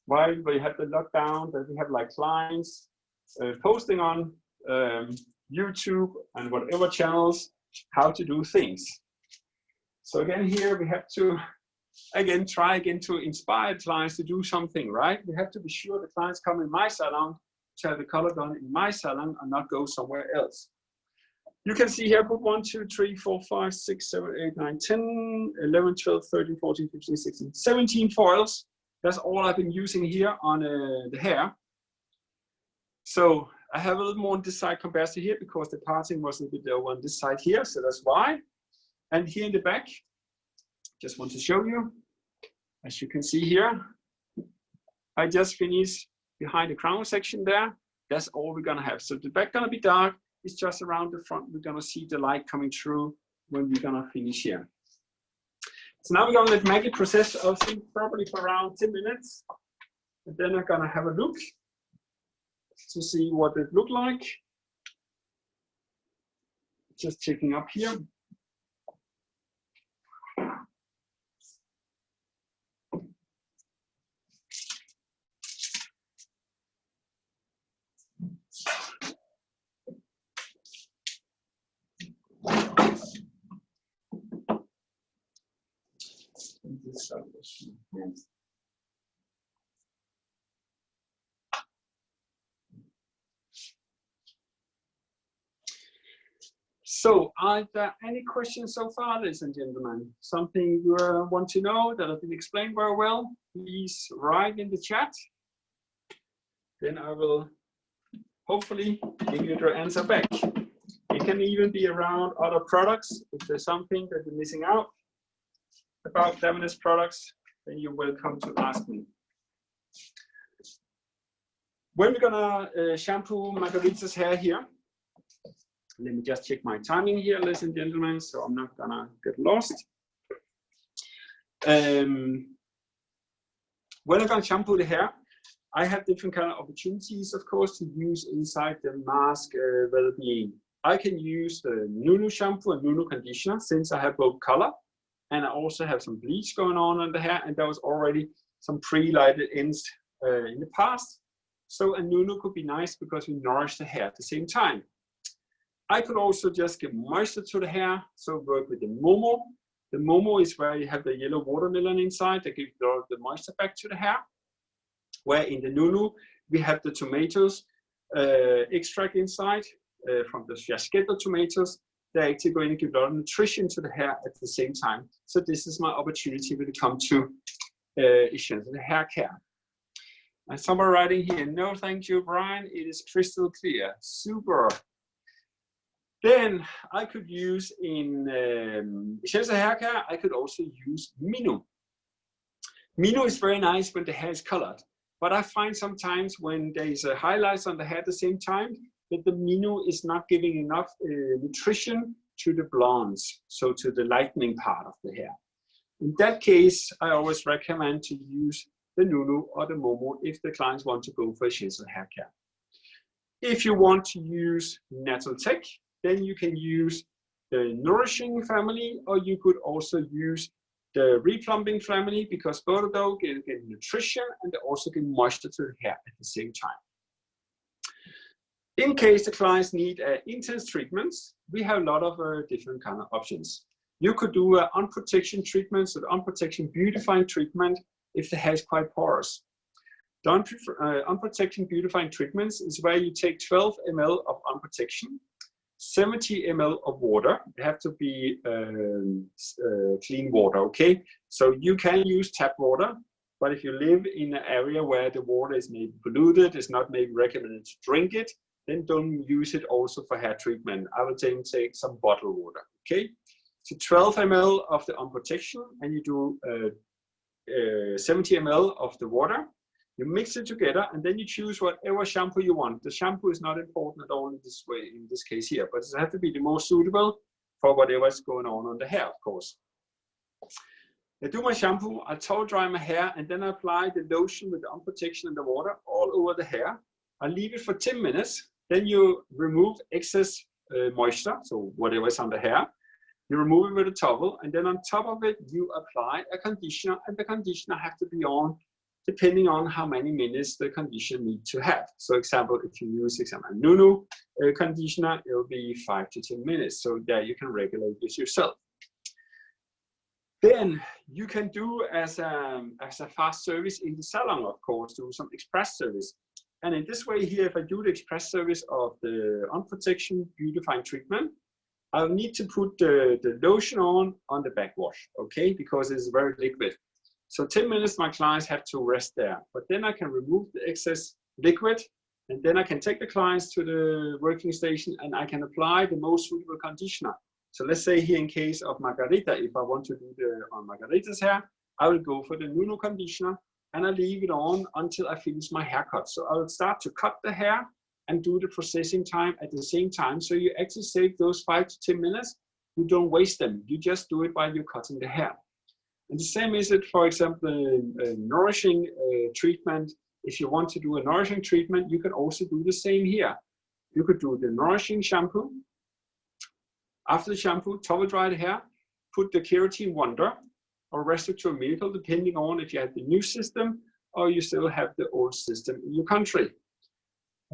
while we had the lockdown, that we have like clients posting on YouTube and whatever channels, how to do things. So again, here we have to try to inspire clients to do something, right? We have to be sure the clients come in my salon to have the color done in my salon and not go somewhere else. You can see here, put 1, 2, 3, 4, 5, 6, 7, 8, 9, 10, 11, 12, 13, 14, 15, 16, 17 foils. That's all I've been using here on the hair. So I have a little more on this side compared to here because the parting was a bit lower on this side here, so that's why. And here in the back, just want to show you, as you can see here, I just finished behind the crown section there. That's all we're gonna have. So the back gonna be dark. It's just around the front. We're gonna see the light coming through when we're gonna finish here. So now we're gonna let Maggie process our thing properly for around 10 minutes. And then I'm gonna have a look to see what it looked like. Just checking up here. So, are there any questions so far, ladies and gentlemen? Something you want to know that I didn't explain very well? Please write in the chat. Then I will hopefully give you the answer back. It can even be around other products. If there's something that you're missing out about feminist products, then you're welcome to ask me. When we're gonna shampoo Margarita's hair here, let me just check my timing here, ladies and gentlemen, so I'm not gonna get lost. When I'm gonna shampoo the hair, I have different kind of opportunities, of course, to use inside the mask well-being. I can use the Nunu shampoo and Nunu conditioner since I have both color, and I also have some bleach going on in the hair, and there was already some pre-lighted ends in the past. So a Nunu could be nice because we nourish the hair at the same time. I could also just give moisture to the hair, so work with the Momo. The Momo is where you have the yellow watermelon inside that gives the moisture back to the hair. Where in the Nunu, we have the tomatoes extract inside from the Fiaschetto tomatoes. They're actually going to give a lot of nutrition to the hair at the same time. So this is my opportunity when it comes to essential hair care. And someone writing here, no, thank you, Brian. It is crystal clear. Super. Then I could use in essential hair care, I could also use Minu. Minu is very nice when the hair is colored, but I find sometimes when there is a highlights on the hair at the same time, that the Minu is not giving enough nutrition to the blondes, so to the lightening part of the hair. In that case, I always recommend to use the Nunu or the Momo if the clients want to go for essential hair care. If you want to use Natural Tech, then you can use the Nourishing family, or you could also use the Replumbing family, because both of those get nutrition and they also get moisture to the hair at the same time. In case the clients need intense treatments, we have a lot of different kind of options. You could do an on-protection treatment, so the on-protection beautifying treatment if the hair is quite porous. The unprotecting beautifying treatments is where you take 12 ml of unprotection, 70 ml of water. They have to be clean water, okay? So you can use tap water, but if you live in an area where the water is maybe polluted, it's not maybe recommended to drink it, then don't use it also for hair treatment. I would take some bottled water, okay? So 12 ml of the unprotection, and you do 70 ml of the water. You mix it together, and then you choose whatever shampoo you want. The shampoo is not important at all in this way, in this case here, but it has to be the most suitable for whatever is going on the hair, of course. I do my shampoo, I towel dry my hair, and then I apply the lotion with the unprotection and the water all over the hair. I leave it for 10 minutes. Then you remove excess moisture, so whatever is on the hair. You remove it with a towel, and then on top of it, you apply a conditioner, and the conditioner has to be on depending on how many minutes the conditioner needs to have. So example, if you use a Nunu conditioner, it will be 5 to 10 minutes. So there you can regulate this yourself. Then you can do as a fast service in the salon, of course, do some express service. And in this way here, if I do the express service of the unprotection beautifying treatment, I'll need to put the lotion on the backwash, okay? Because it's very liquid. So 10 minutes, my clients have to rest there. But then I can remove the excess liquid, and then I can take the clients to the working station, and I can apply the most suitable conditioner. So let's say here in case of Margarita, if I want to do on Margarita's hair, I will go for the Nuno conditioner, and I leave it on until I finish my haircut. So I will start to cut the hair and do the processing time at the same time. So you actually save those 5 to 10 minutes. You don't waste them. You just do it while you're cutting the hair. And the same is it, for example, a nourishing treatment. If you want to do a nourishing treatment, you can also do the same here. You could do the nourishing shampoo. After the shampoo, towel dry the hair, put the Keratin Wonder or Restauration Miracle, depending on if you have the new system or you still have the old system in your country.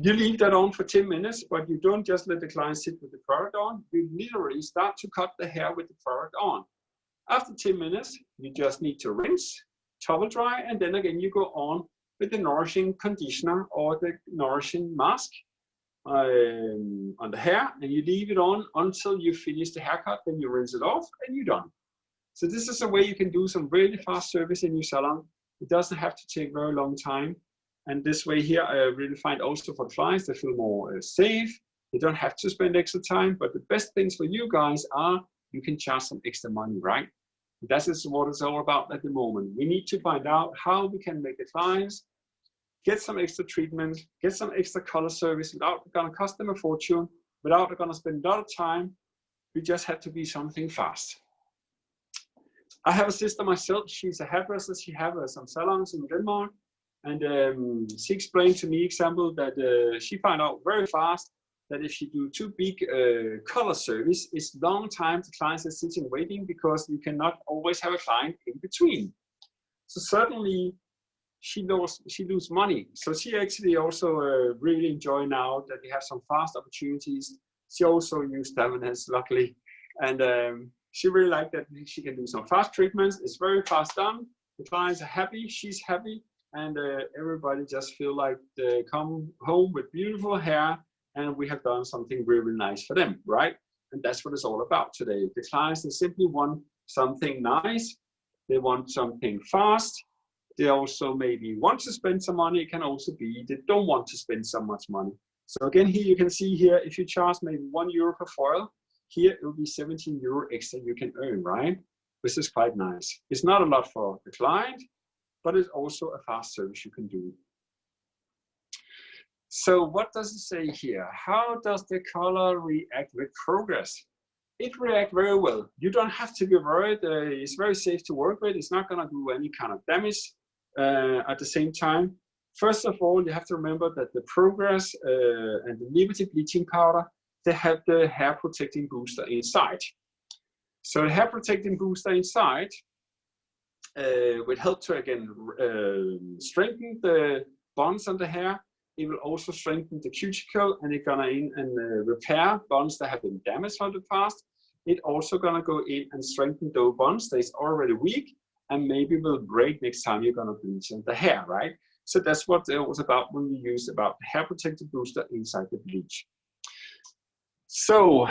You leave that on for 10 minutes, but you don't just let the client sit with the product on. You literally start to cut the hair with the product on. After 10 minutes, you just need to rinse, towel dry, and then again you go on with the nourishing conditioner or the nourishing mask on the hair, and you leave it on until you finish the haircut. Then you rinse it off, and you're done. So this is a way you can do some really fast service in your salon. It doesn't have to take very long time. And this way here, I really find also for clients, they feel more safe. They don't have to spend extra time, but the best things for you guys are you can charge some extra money, right? That is what it's all about at the moment. We need to find out how we can make the clients get some extra treatment, get some extra color service without going to cost them a fortune, without going to spend a lot of time. We just have to be something fast. I have a sister myself. She's a hairdresser. She has some salons in Denmark. And she explained to me, example, that she found out very fast that if you do too big color service, it's long time the clients are sitting waiting because you cannot always have a client in between. So certainly she lose money. So she actually also really enjoy now that we have some fast opportunities. She also used Davenants, luckily, and she really liked that she can do some fast treatments. It's very fast done. The clients are happy. She's happy. And everybody just feel like they come home with beautiful hair, and we have done something really nice for them, right? And that's what it's all about today. The clients, they simply want something nice. They want something fast. They also maybe want to spend some money. It can also be they don't want to spend so much money. So again, here you can see here, if you charge maybe €1 per foil, here it will be €17 extra you can earn, right? This is quite nice. It's not a lot for the client, but it's also a fast service you can do. So what does it say here? How does the color react with progress? It reacts very well. You don't have to be worried. It's very safe to work with. It's not going to do any kind of damage at the same time. First of all, you have to remember that the Progress and the Liberty bleaching powder, they have the hair protecting booster inside. So the hair protecting booster inside will help to again strengthen the bonds on the hair. It will also strengthen the cuticle, and it's gonna in and repair bonds that have been damaged from the past. It's also gonna go in and strengthen those bonds that is already weak, and maybe will break next time you're gonna bleach the hair, right? So that's what it was about when we used about hair protector booster inside the bleach. So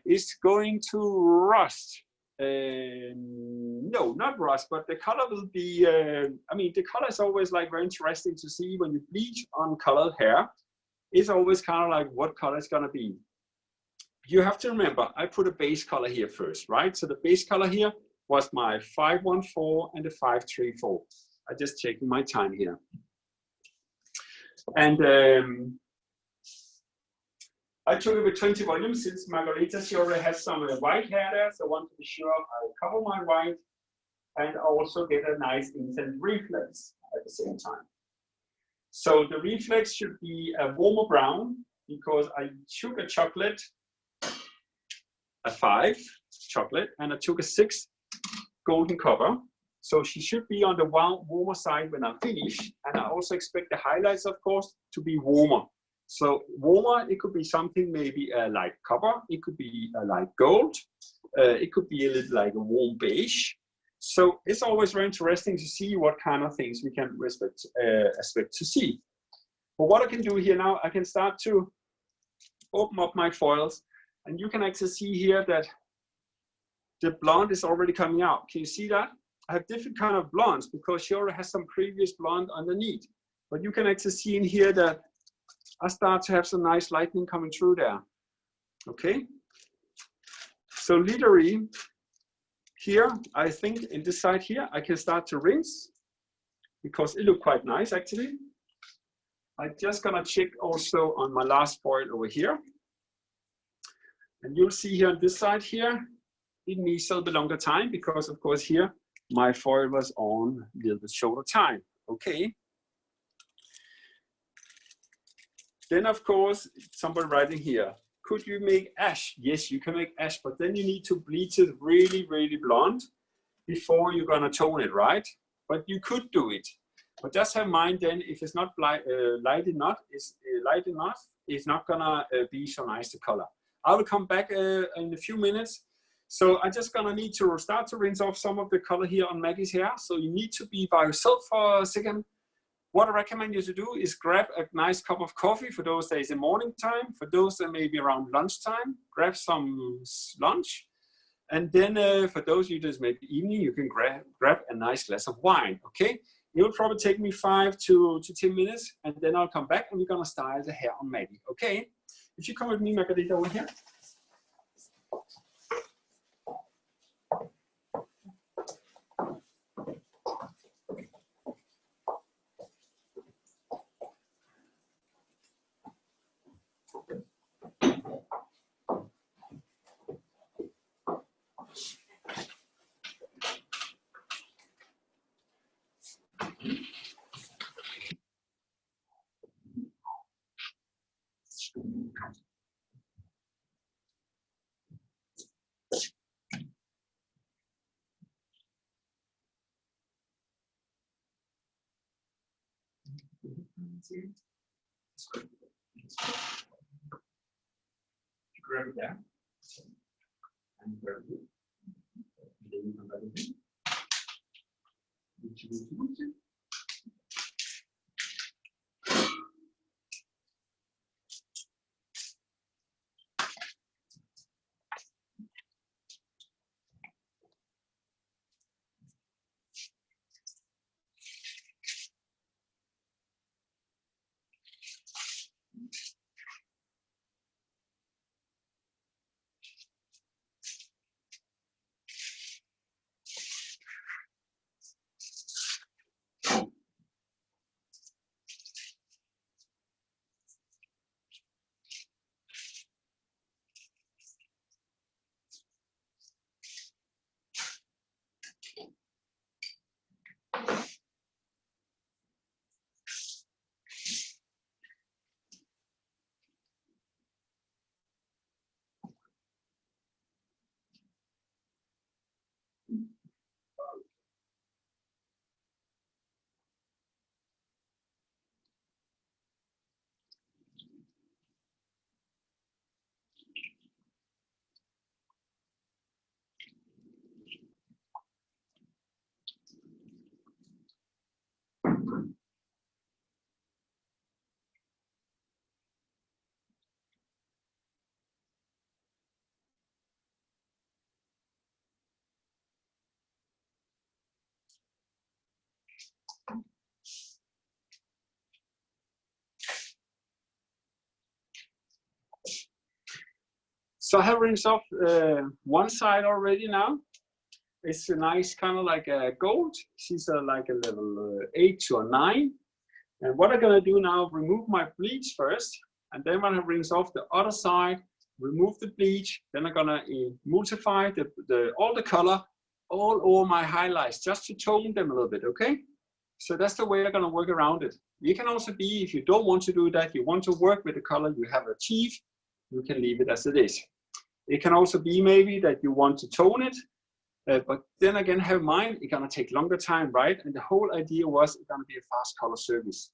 it's going to rust. No, not rust, but the color will be, I mean, the color is always like very interesting to see when you bleach on colored hair. It's always kind of like what color it's gonna be. You have to remember, I put a base color here first, right? So the base color here was my 514 and the 534. I just checking my time here. And I took it with 20 volumes since Margarita, she already has some white hair there, so I want to be sure I cover my white and also get a nice instant reflex at the same time. So the reflex should be a warmer brown because I took a chocolate, a 5 chocolate, and I took a 6 golden copper. So she should be on the warmer side when I finish. And I also expect the highlights, of course, to be warmer. So warmer, it could be something maybe like copper, it could be like gold, it could be a little like a warm beige. So it's always very interesting to see what kind of things we can expect to see. But what I can do here now, I can start to open up my foils, and you can actually see here that the blonde is already coming out. Can you see that? I have different kind of blondes because she already has some previous blonde underneath. But you can actually see in here that I start to have some nice lightning coming through there. Okay. So literally here, I think in this side here, I can start to rinse because it looked quite nice actually. I'm just gonna check also on my last foil over here. And you'll see here on this side here, it needs a little bit longer time because of course here, my foil was on a little bit shorter time. Okay. Then of course, somebody writing here, could you make ash? Yes, you can make ash, but then you need to bleach it really, really blonde before you're gonna tone it, right? But you could do it. But just have in mind then, if it's not light enough, it's not gonna be so nice to color. I will come back in a few minutes. So I'm just gonna need to start to rinse off some of the color here on Maggie's hair. So you need to be by yourself for a second. What I recommend you to do is grab a nice cup of coffee for those days in morning time. For those that maybe around lunchtime, grab some lunch. And then for those of you that's maybe evening, you can grab a nice glass of wine, okay? It will probably take me 5 to 10 minutes, and then I'll come back and we're gonna style the hair on Maggie, okay? If you come with me, Margarita, over here. Grab it there. And grab it. And then you come back again. So I have rinsed off one side already now. It's a nice kind of like a gold. She's like a level 8 to a 9. And what I'm gonna do now, remove my bleach first, and then when I rinse off the other side, remove the bleach, then I'm gonna multiply all the color all over my highlights, just to tone them a little bit, okay? So that's the way I'm gonna work around it. You can also be, if you don't want to do that, you want to work with the color you have achieved, you can leave it as it is. It can also be maybe that you want to tone it, but then again, have in mind, it's gonna take longer time, right? And the whole idea was it's gonna be a fast color service.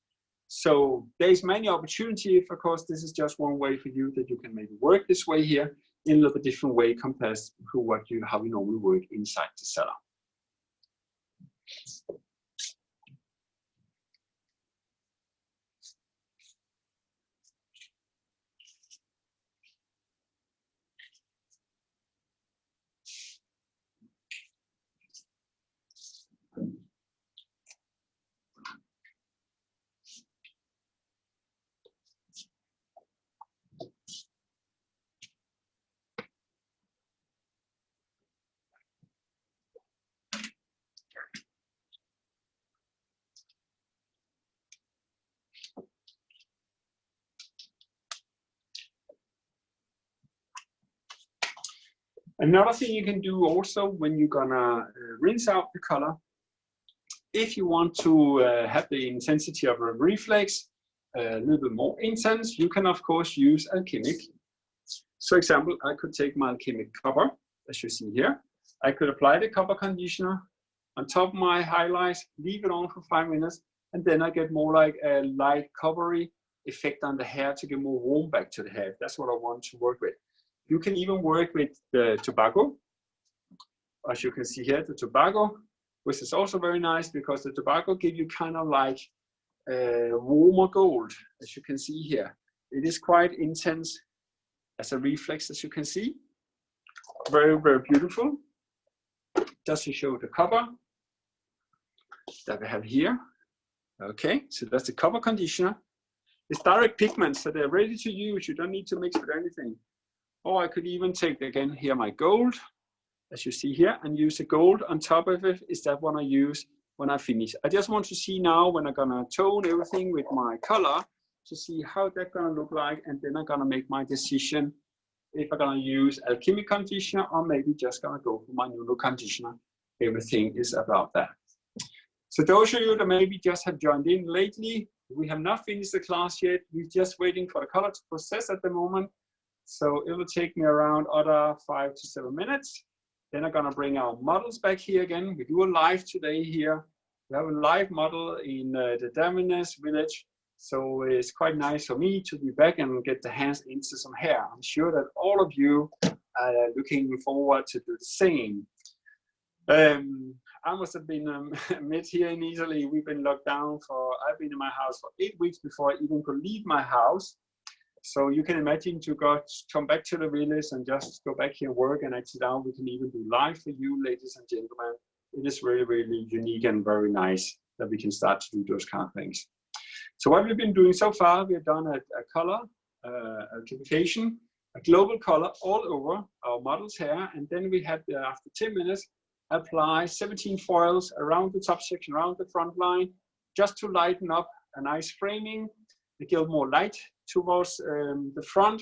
So there's many opportunities. Of course, this is just one way for you that you can maybe work this way here in a little bit different way compared to how you normally work inside the salon. Another thing you can do also when you're gonna rinse out the color, if you want to have the intensity of a reflex a little bit more intense, you can of course use alchemic. So example, I could take my alchemic copper, as you see here. I could apply the copper conditioner on top of my highlights, leave it on for 5 minutes, and then I get more like a light coppery effect on the hair to get more warm back to the hair. That's what I want to work with. You can even work with the tobacco. As you can see here, the tobacco, which is also very nice because the tobacco gives you kind of like warmer gold, as you can see here. It is quite intense as a reflex, as you can see. Very, very beautiful. Just to show the copper that we have here. Okay, so that's the copper conditioner. It's direct pigments, so they're ready to use. You don't need to mix with anything. Or I could even take, again, here my gold, as you see here, and use the gold on top of it. Is that what I use when I finish? I just want to see now when I'm gonna tone everything with my color to see how that's gonna look like, and then I'm gonna make my decision if I'm gonna use alchemic conditioner or maybe just gonna go for my Nuno conditioner. Everything is about that. So those of you that maybe just have joined in lately, we have not finished the class yet. We're just waiting for the color to process at the moment. So it will take me around other 5 to 7 minutes. Then I'm gonna bring our models back here again. We do a live today here. We have a live model in the Damines village. So it's quite nice for me to be back and get the hands into some hair. I'm sure that all of you are looking forward to do the same. I must have been met here in Italy. We've been locked down I've been in my house for 8 weeks before I even could leave my house. So you can imagine to come back to the village and just go back here and work, and actually now we can even do live for you, ladies and gentlemen. It is really, really unique and very nice that we can start to do those kind of things. So what we've been doing so far, we've done a color, amplification, a global color all over our model's hair, and then we had, after 10 minutes, apply 17 foils around the top section, around the front line, just to lighten up a nice framing, to give more light towards the front,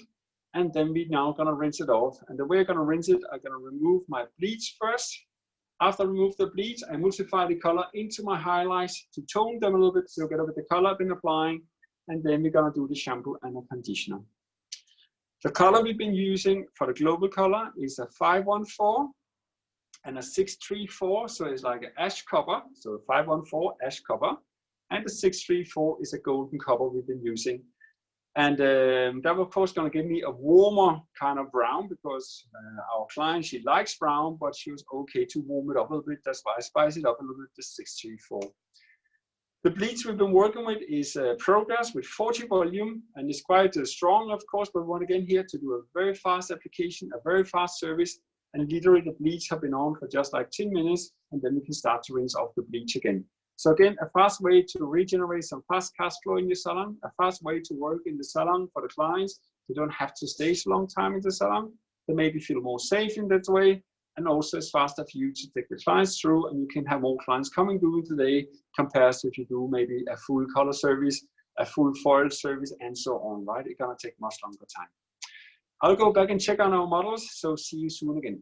and then we're now gonna rinse it off. And the way I'm gonna rinse it, I'm gonna remove my bleach first. After I remove the bleach, I multiply the color into my highlights to tone them a little bit together with the color I've been applying, and then we're gonna do the shampoo and the conditioner. The color we've been using for the global color is a 514 and a 634, so it's like an ash copper, so 514 ash copper, and the 634 is a golden copper we've been using. And that of course gonna give me a warmer kind of brown, because our client, she likes brown, but she was okay to warm it up a little bit. That's why I spice it up a little bit, the 634. The bleach we've been working with is Progress with 40 volume, and it's quite strong, of course, but we want again here to do a very fast application, a very fast service, and literally the bleach have been on for just like 10 minutes, and then we can start to rinse off the bleach again. So again, a fast way to regenerate some fast cash flow in your salon, a fast way to work in the salon for the clients. You don't have to stay so long time in the salon. They maybe feel more safe in that way, and also it's faster for you to take the clients through, and you can have more clients coming during the day compared to if you do maybe a full color service, a full foil service, and so on, right? It's gonna take much longer time. I'll go back and check on our models, so see you soon again.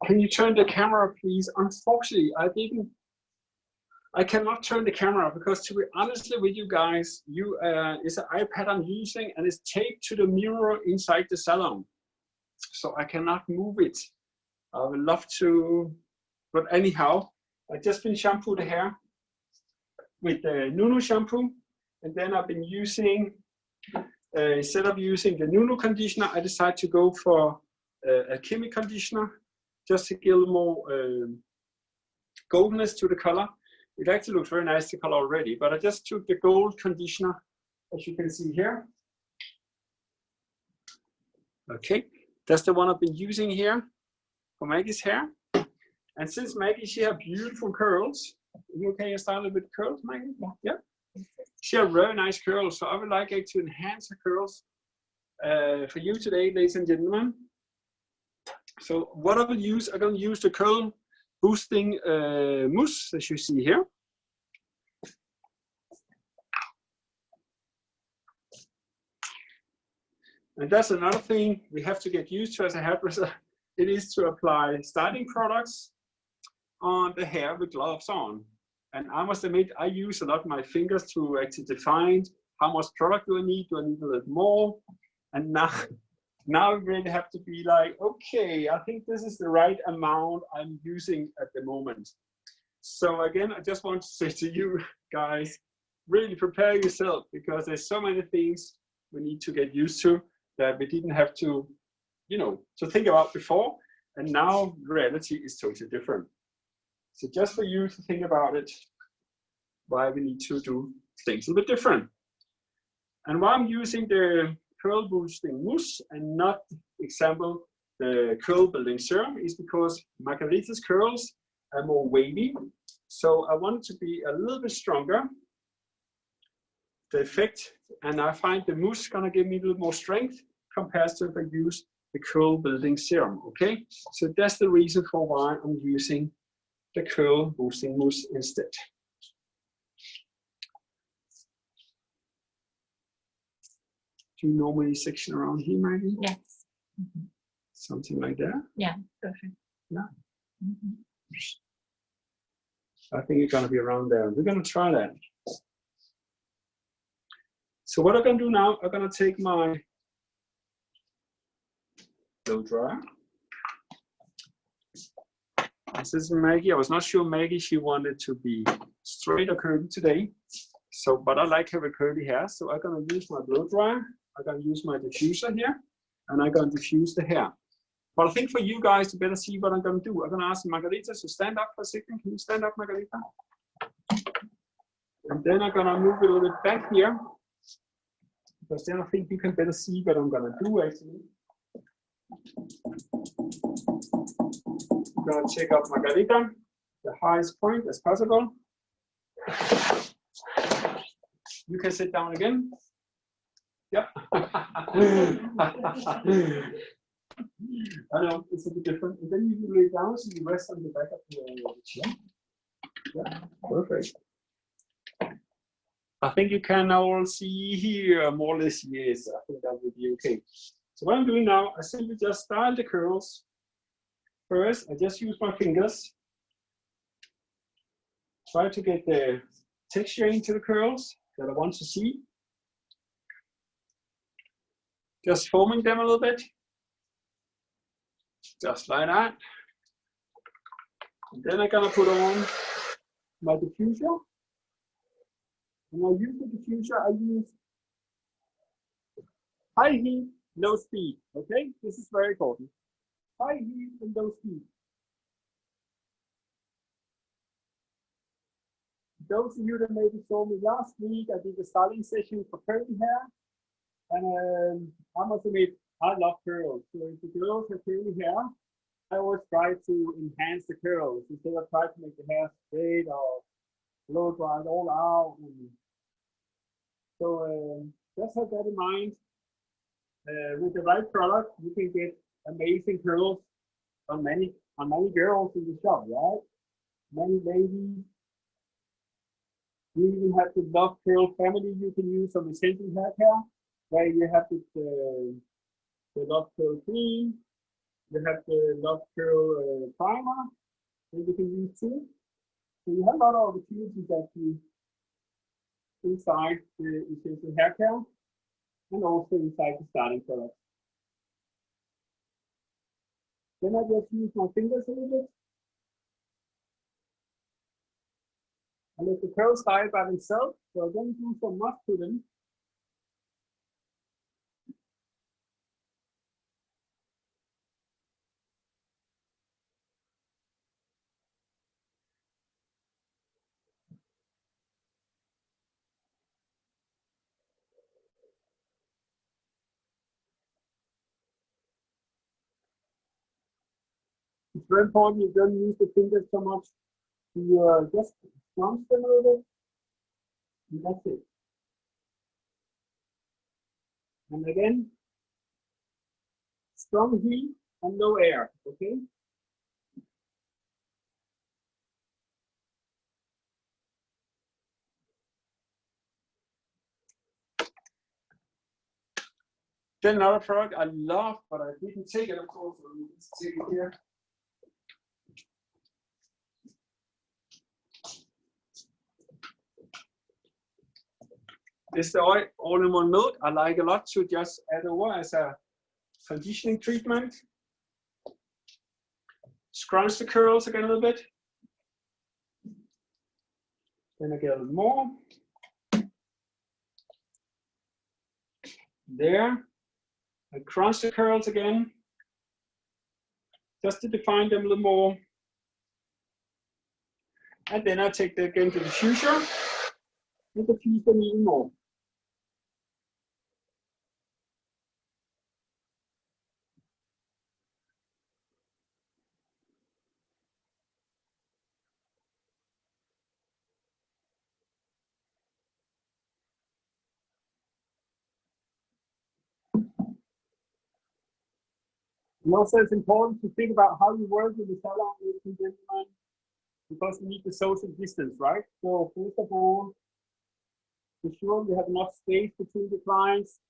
Can you turn the camera, please? Unfortunately, I cannot turn the camera because, to be honest with you guys, it's an iPad I'm using and it's taped to the mirror inside the salon. So I cannot move it. I would love to, but anyhow, I just been shampooed the hair with the Nunu shampoo, and then I've been using, instead of using the Nunu conditioner, I decided to go for a Kimi conditioner, just to give a little more goldness to the color. It actually looks very nice, the color already, but I just took the gold conditioner, as you can see here. Okay, that's the one I've been using here for Maggie's hair. And since Maggie, she has beautiful curls. You okay? I started with curls, Maggie? Yeah. She has very nice curls, so I would like to enhance her curls for you today, ladies and gentlemen. So what I will use, I'm going to use the curl boosting mousse, as you see here. And that's another thing we have to get used to as a hairdresser. It is to apply styling products on the hair with gloves on. And I must admit, I use a lot of my fingers to actually define how much product do I need? Do I need a little more? And now I really have to be like, okay, I think this is the right amount I'm using at the moment. So again, I just want to say to you guys, really prepare yourself, because there's so many things we need to get used to that we didn't have to, to think about before. And now reality is totally different. So just for you to think about it, why we need to do things a bit different. And why I'm using the curl boosting mousse and not, example, the curl building serum is because Margarita's curls are more wavy. So I want it to be a little bit stronger, the effect, and I find the mousse gonna give me a little more strength compared to if I use the curl building serum, okay? So that's the reason for why I'm using the curl boosting mousse instead. Do you normally section around here, Maggie? Yes. Mm-hmm. Something like that? Yeah, perfect. Yeah. Mm-hmm. I think it's gonna be around there. We're gonna try that. So what I'm gonna do now, I'm gonna take my blow dryer. This is Maggie. I was not sure Maggie, she wanted to be straight or curly today. So, but I like her with curly hair. So I'm gonna use my blow dryer. I'm gonna use my diffuser here, and I'm gonna diffuse the hair. But I think for you guys to better see what I'm gonna do, I'm gonna ask Margarita to stand up for a second. Can you stand up, Margarita? And then I'm gonna move it a little bit back here, because then I think you can better see what I'm gonna do actually. I'm gonna check out Margarita, the highest point as possible. You can sit down again. Yep. I know, it's a bit different. And then you lay down, so you rest on the back of the chair. Yeah, perfect. I think you can all see here, more or less, yes, I think that would be okay. So what I'm doing now, I simply just style the curls. First, I just use my fingers. Try to get the texture into the curls that I want to see. Just foaming them a little bit. Just like that. And then I'm gonna put on my diffuser. When I use the diffuser, I use high heat, low speed. Okay, this is very important. High heat and low speed. Those of you that maybe saw me last week, I did a styling session for curly hair. And I must admit, I love curls. So if the girls have curly hair, I always try to enhance the curls instead of trying to make the hair straight or blow dry it all out and So just have that in mind. With the right product, you can get amazing curls on many girls in the shop, right? Many ladies. You even have the Love Curl family. You can use some essential hair care, where you have the Love Curl cream. You have the Love Curl primer that you can use too. So you have a lot of opportunities actually inside the essential hair care and also inside the starting product. Then I just use my fingers a little bit. I let the curls dry by themselves, so I don't do so much to them. It's very important you don't use the fingers so much. You just scrunch them a little bit, and that's it. And again, strong heat and no air, okay? Then another product I love, but I didn't take it, of course, so let's take it here. This is the all-in-one milk. I like a lot to just add over as a conditioning treatment. Scrunch the curls again a little bit. Then I get a little more. There. I crunch the curls again, just to define them a little more. And then I take them again to the diffuser and diffuse them even more. And also it's important to think about how you work with the salon, ladies and gentlemen, because you need the social distance, right? So first of all, be sure you have enough space between the clients.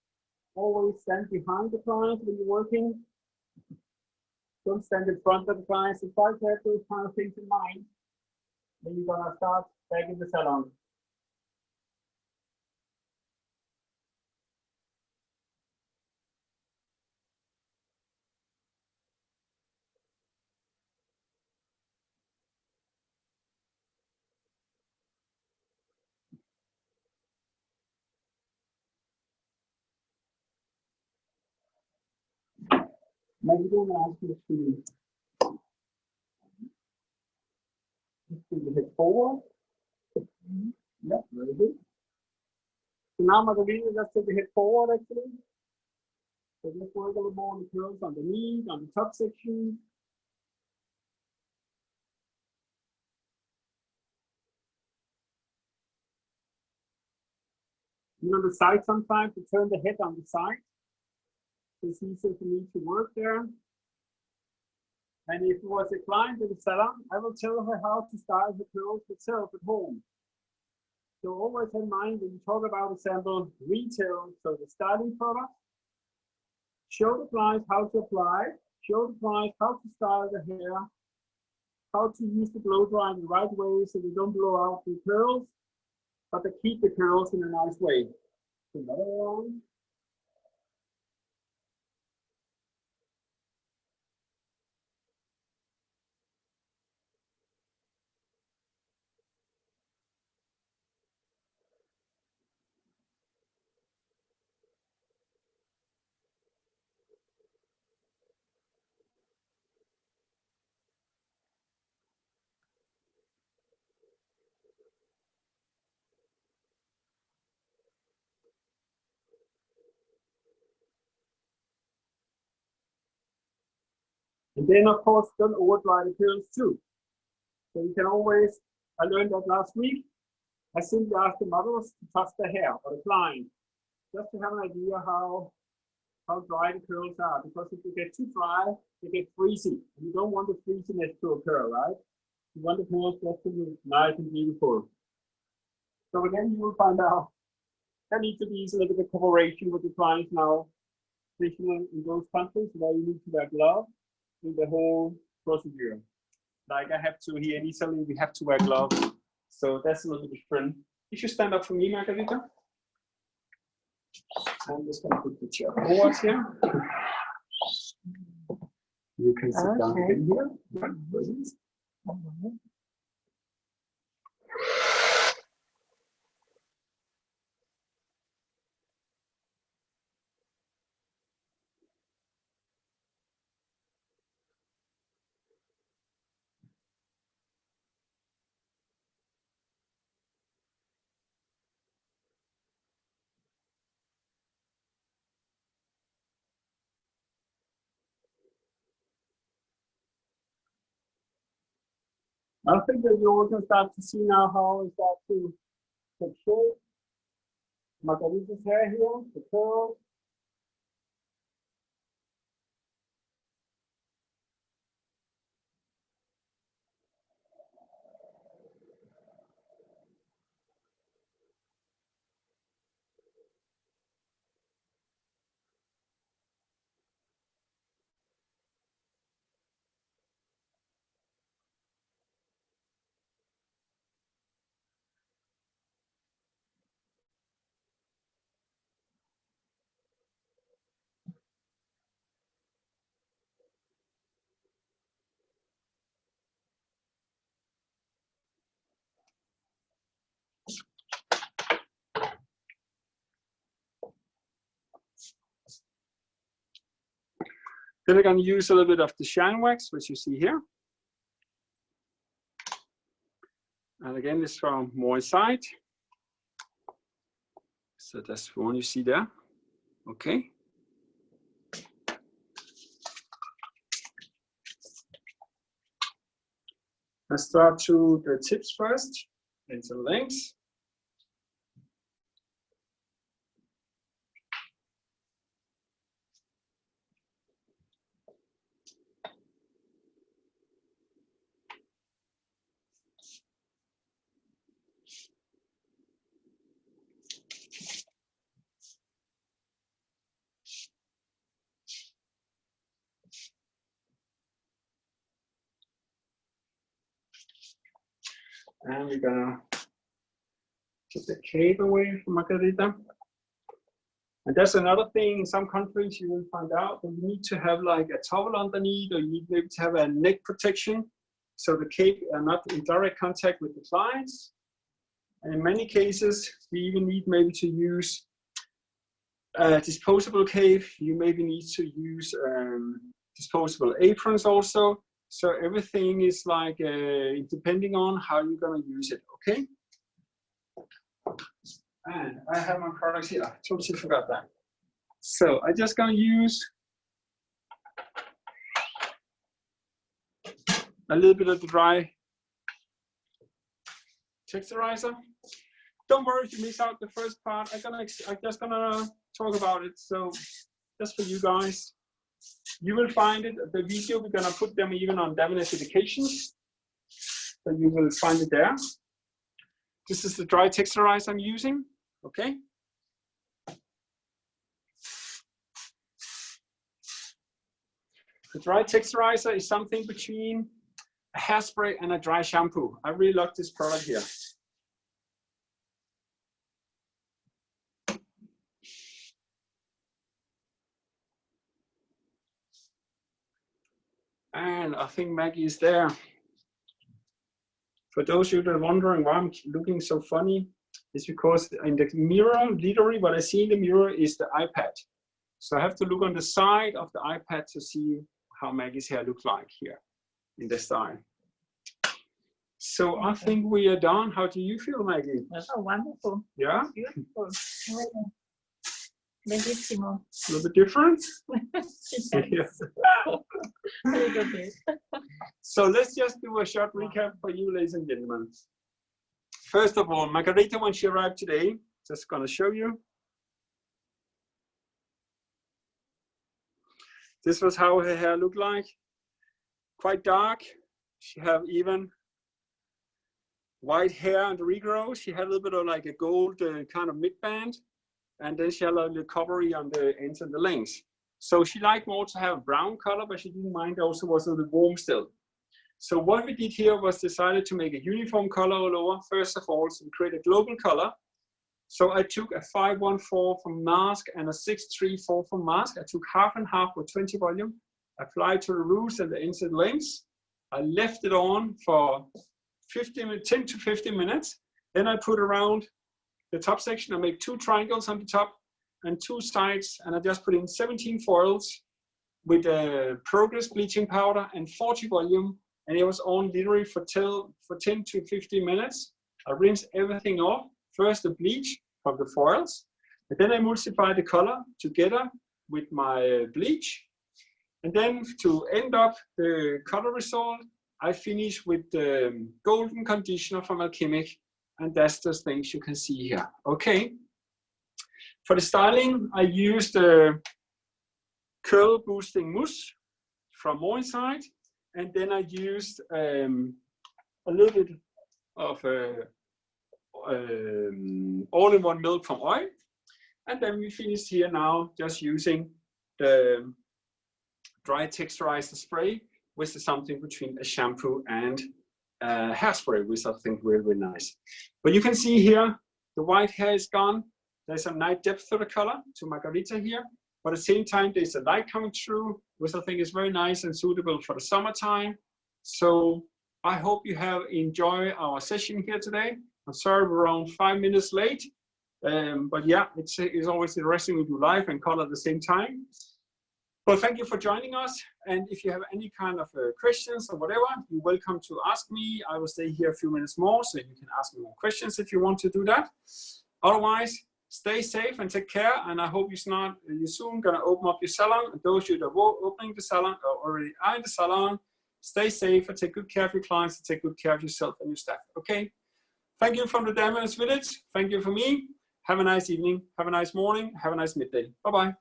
Always stand behind the client when you're working. Don't stand in front of the clients. So try to have those kind of things in mind when you're gonna start back in the salon. Maybe I'm gonna ask you to the head forward. Yeah, very good. So now Magdalena, let's take the head forward actually. So just work a little more on the curls underneath, on the top section. You know the side sometimes to turn the head on the side. So it's easier for me to work there. And if it was a client in the salon, I will tell her how to style the curls herself at home. So always have in mind when you talk about, example, retail, so the styling product, show the client how to apply, show the client how to style the hair, how to use the blow dry in the right way so they don't blow out the curls, but they keep the curls in a nice way. Another one. And then, of course, don't over dry the curls too. So you can always, I learned that last week, I simply ask the models to touch the hair or the client, just to have an idea how dry the curls are. Because if they get too dry, they get freezing. And you don't want the freeziness to occur, right? You want the curls just to look nice and beautiful. So again, you will find out there needs to be a little bit of cooperation with the clients now, especially in those countries where you need to wear gloves in the whole procedure. Like I have to here in Italy, we have to wear gloves. So that's a little bit different. If you stand up for me, Margarita. I'm just going to put the chair forward here. You can sit down again here. I think that you all can start to see now how is that to take shape. Margarita's hair here, the curls. Then I'm going to use a little bit of the shine wax, which you see here. And again, this from more inside. So that's the one you see there. Okay. Let's start to the tips first, into lengths. And we're gonna take the cape away from Margarita. And that's another thing, in some countries you will find out that you need to have like a towel underneath, or you need maybe to have a neck protection. So the cape are not in direct contact with the clients. And in many cases, we even need maybe to use a disposable cape. You maybe need to use disposable aprons also. So everything is like, depending on how you're gonna use it, okay? And I have my products here, I totally forgot that. So I'm just gonna use a little bit of the dry texturizer. Don't worry if you miss out the first part. I'm just gonna talk about it. So just for you guys. You will find it, the video, we're gonna put them even on Davin's educations. So you will find it there. This is the dry texturizer I'm using, okay? The dry texturizer is something between a hairspray and a dry shampoo. I really love this product here. And I think Maggie is there. For those of you that are wondering why I'm looking so funny, it's because in the mirror, literally what I see in the mirror is the iPad. So I have to look on the side of the iPad to see how Maggie's hair looks like here in the style. So I think we are done. How do you feel, Maggie? Oh, wonderful. Yeah? Beautiful. Bellissimo. A little bit different? Yes. A little bit. So let's just do a short recap for you, ladies and gentlemen. First of all, Margarita, when she arrived today, just gonna show you. This was how her hair looked like. Quite dark. She have even white hair and regrowth. She had a little bit of like a gold kind of midband. And then she had a little coppery on the ends and the lengths. So she liked more to have a brown color, but she didn't mind also was a little warm still. So what we did here was decided to make a uniform color all over. First of all, so we create a global color. So I took a 514 from mask and a 634 from mask. I took half and half with 20 volume, applied to the roots and the inside lengths. I left it on for 10 to 15 minutes. Then I put around the top section. I make 2 triangles on the top and 2 sides. And I just put in 17 foils with progress bleaching powder and 40 volume. And it was on literally for 10 to 15 minutes. I rinse everything off. First the bleach from the foils, and then I emulsify the color together with my bleach. And then to end up the color result, I finish with the golden conditioner from Alchemic, and that's the things you can see here. Okay. For the styling, I used the curl boosting mousse from Morningside, and then I used a little bit of all-in-one milk from oil, and then we finished here now just using the dry texturizer spray, which is something between a shampoo and hairspray, which I think will be nice. But you can see here the white hair is gone. There's some nice depth to the color to Margarita here, but at the same time there's a light coming through, which I think is very nice and suitable for the summertime. So I hope you have enjoyed our session here today. I'm sorry we're around 5 minutes late, but yeah, it's always interesting we do live and color at the same time. Well, thank you for joining us. And if you have any kind of questions or whatever, you're welcome to ask me. I will stay here a few minutes more, so you can ask me more questions if you want to do that. Otherwise, stay safe and take care. And I hope you're soon going to open up your salon. And those of you that are opening the salon or already are in the salon, stay safe and take good care of your clients and take good care of yourself and your staff. Okay. Thank you from the Diamond Village. Thank you for me. Have a nice evening. Have a nice morning. Have a nice midday. Bye-bye.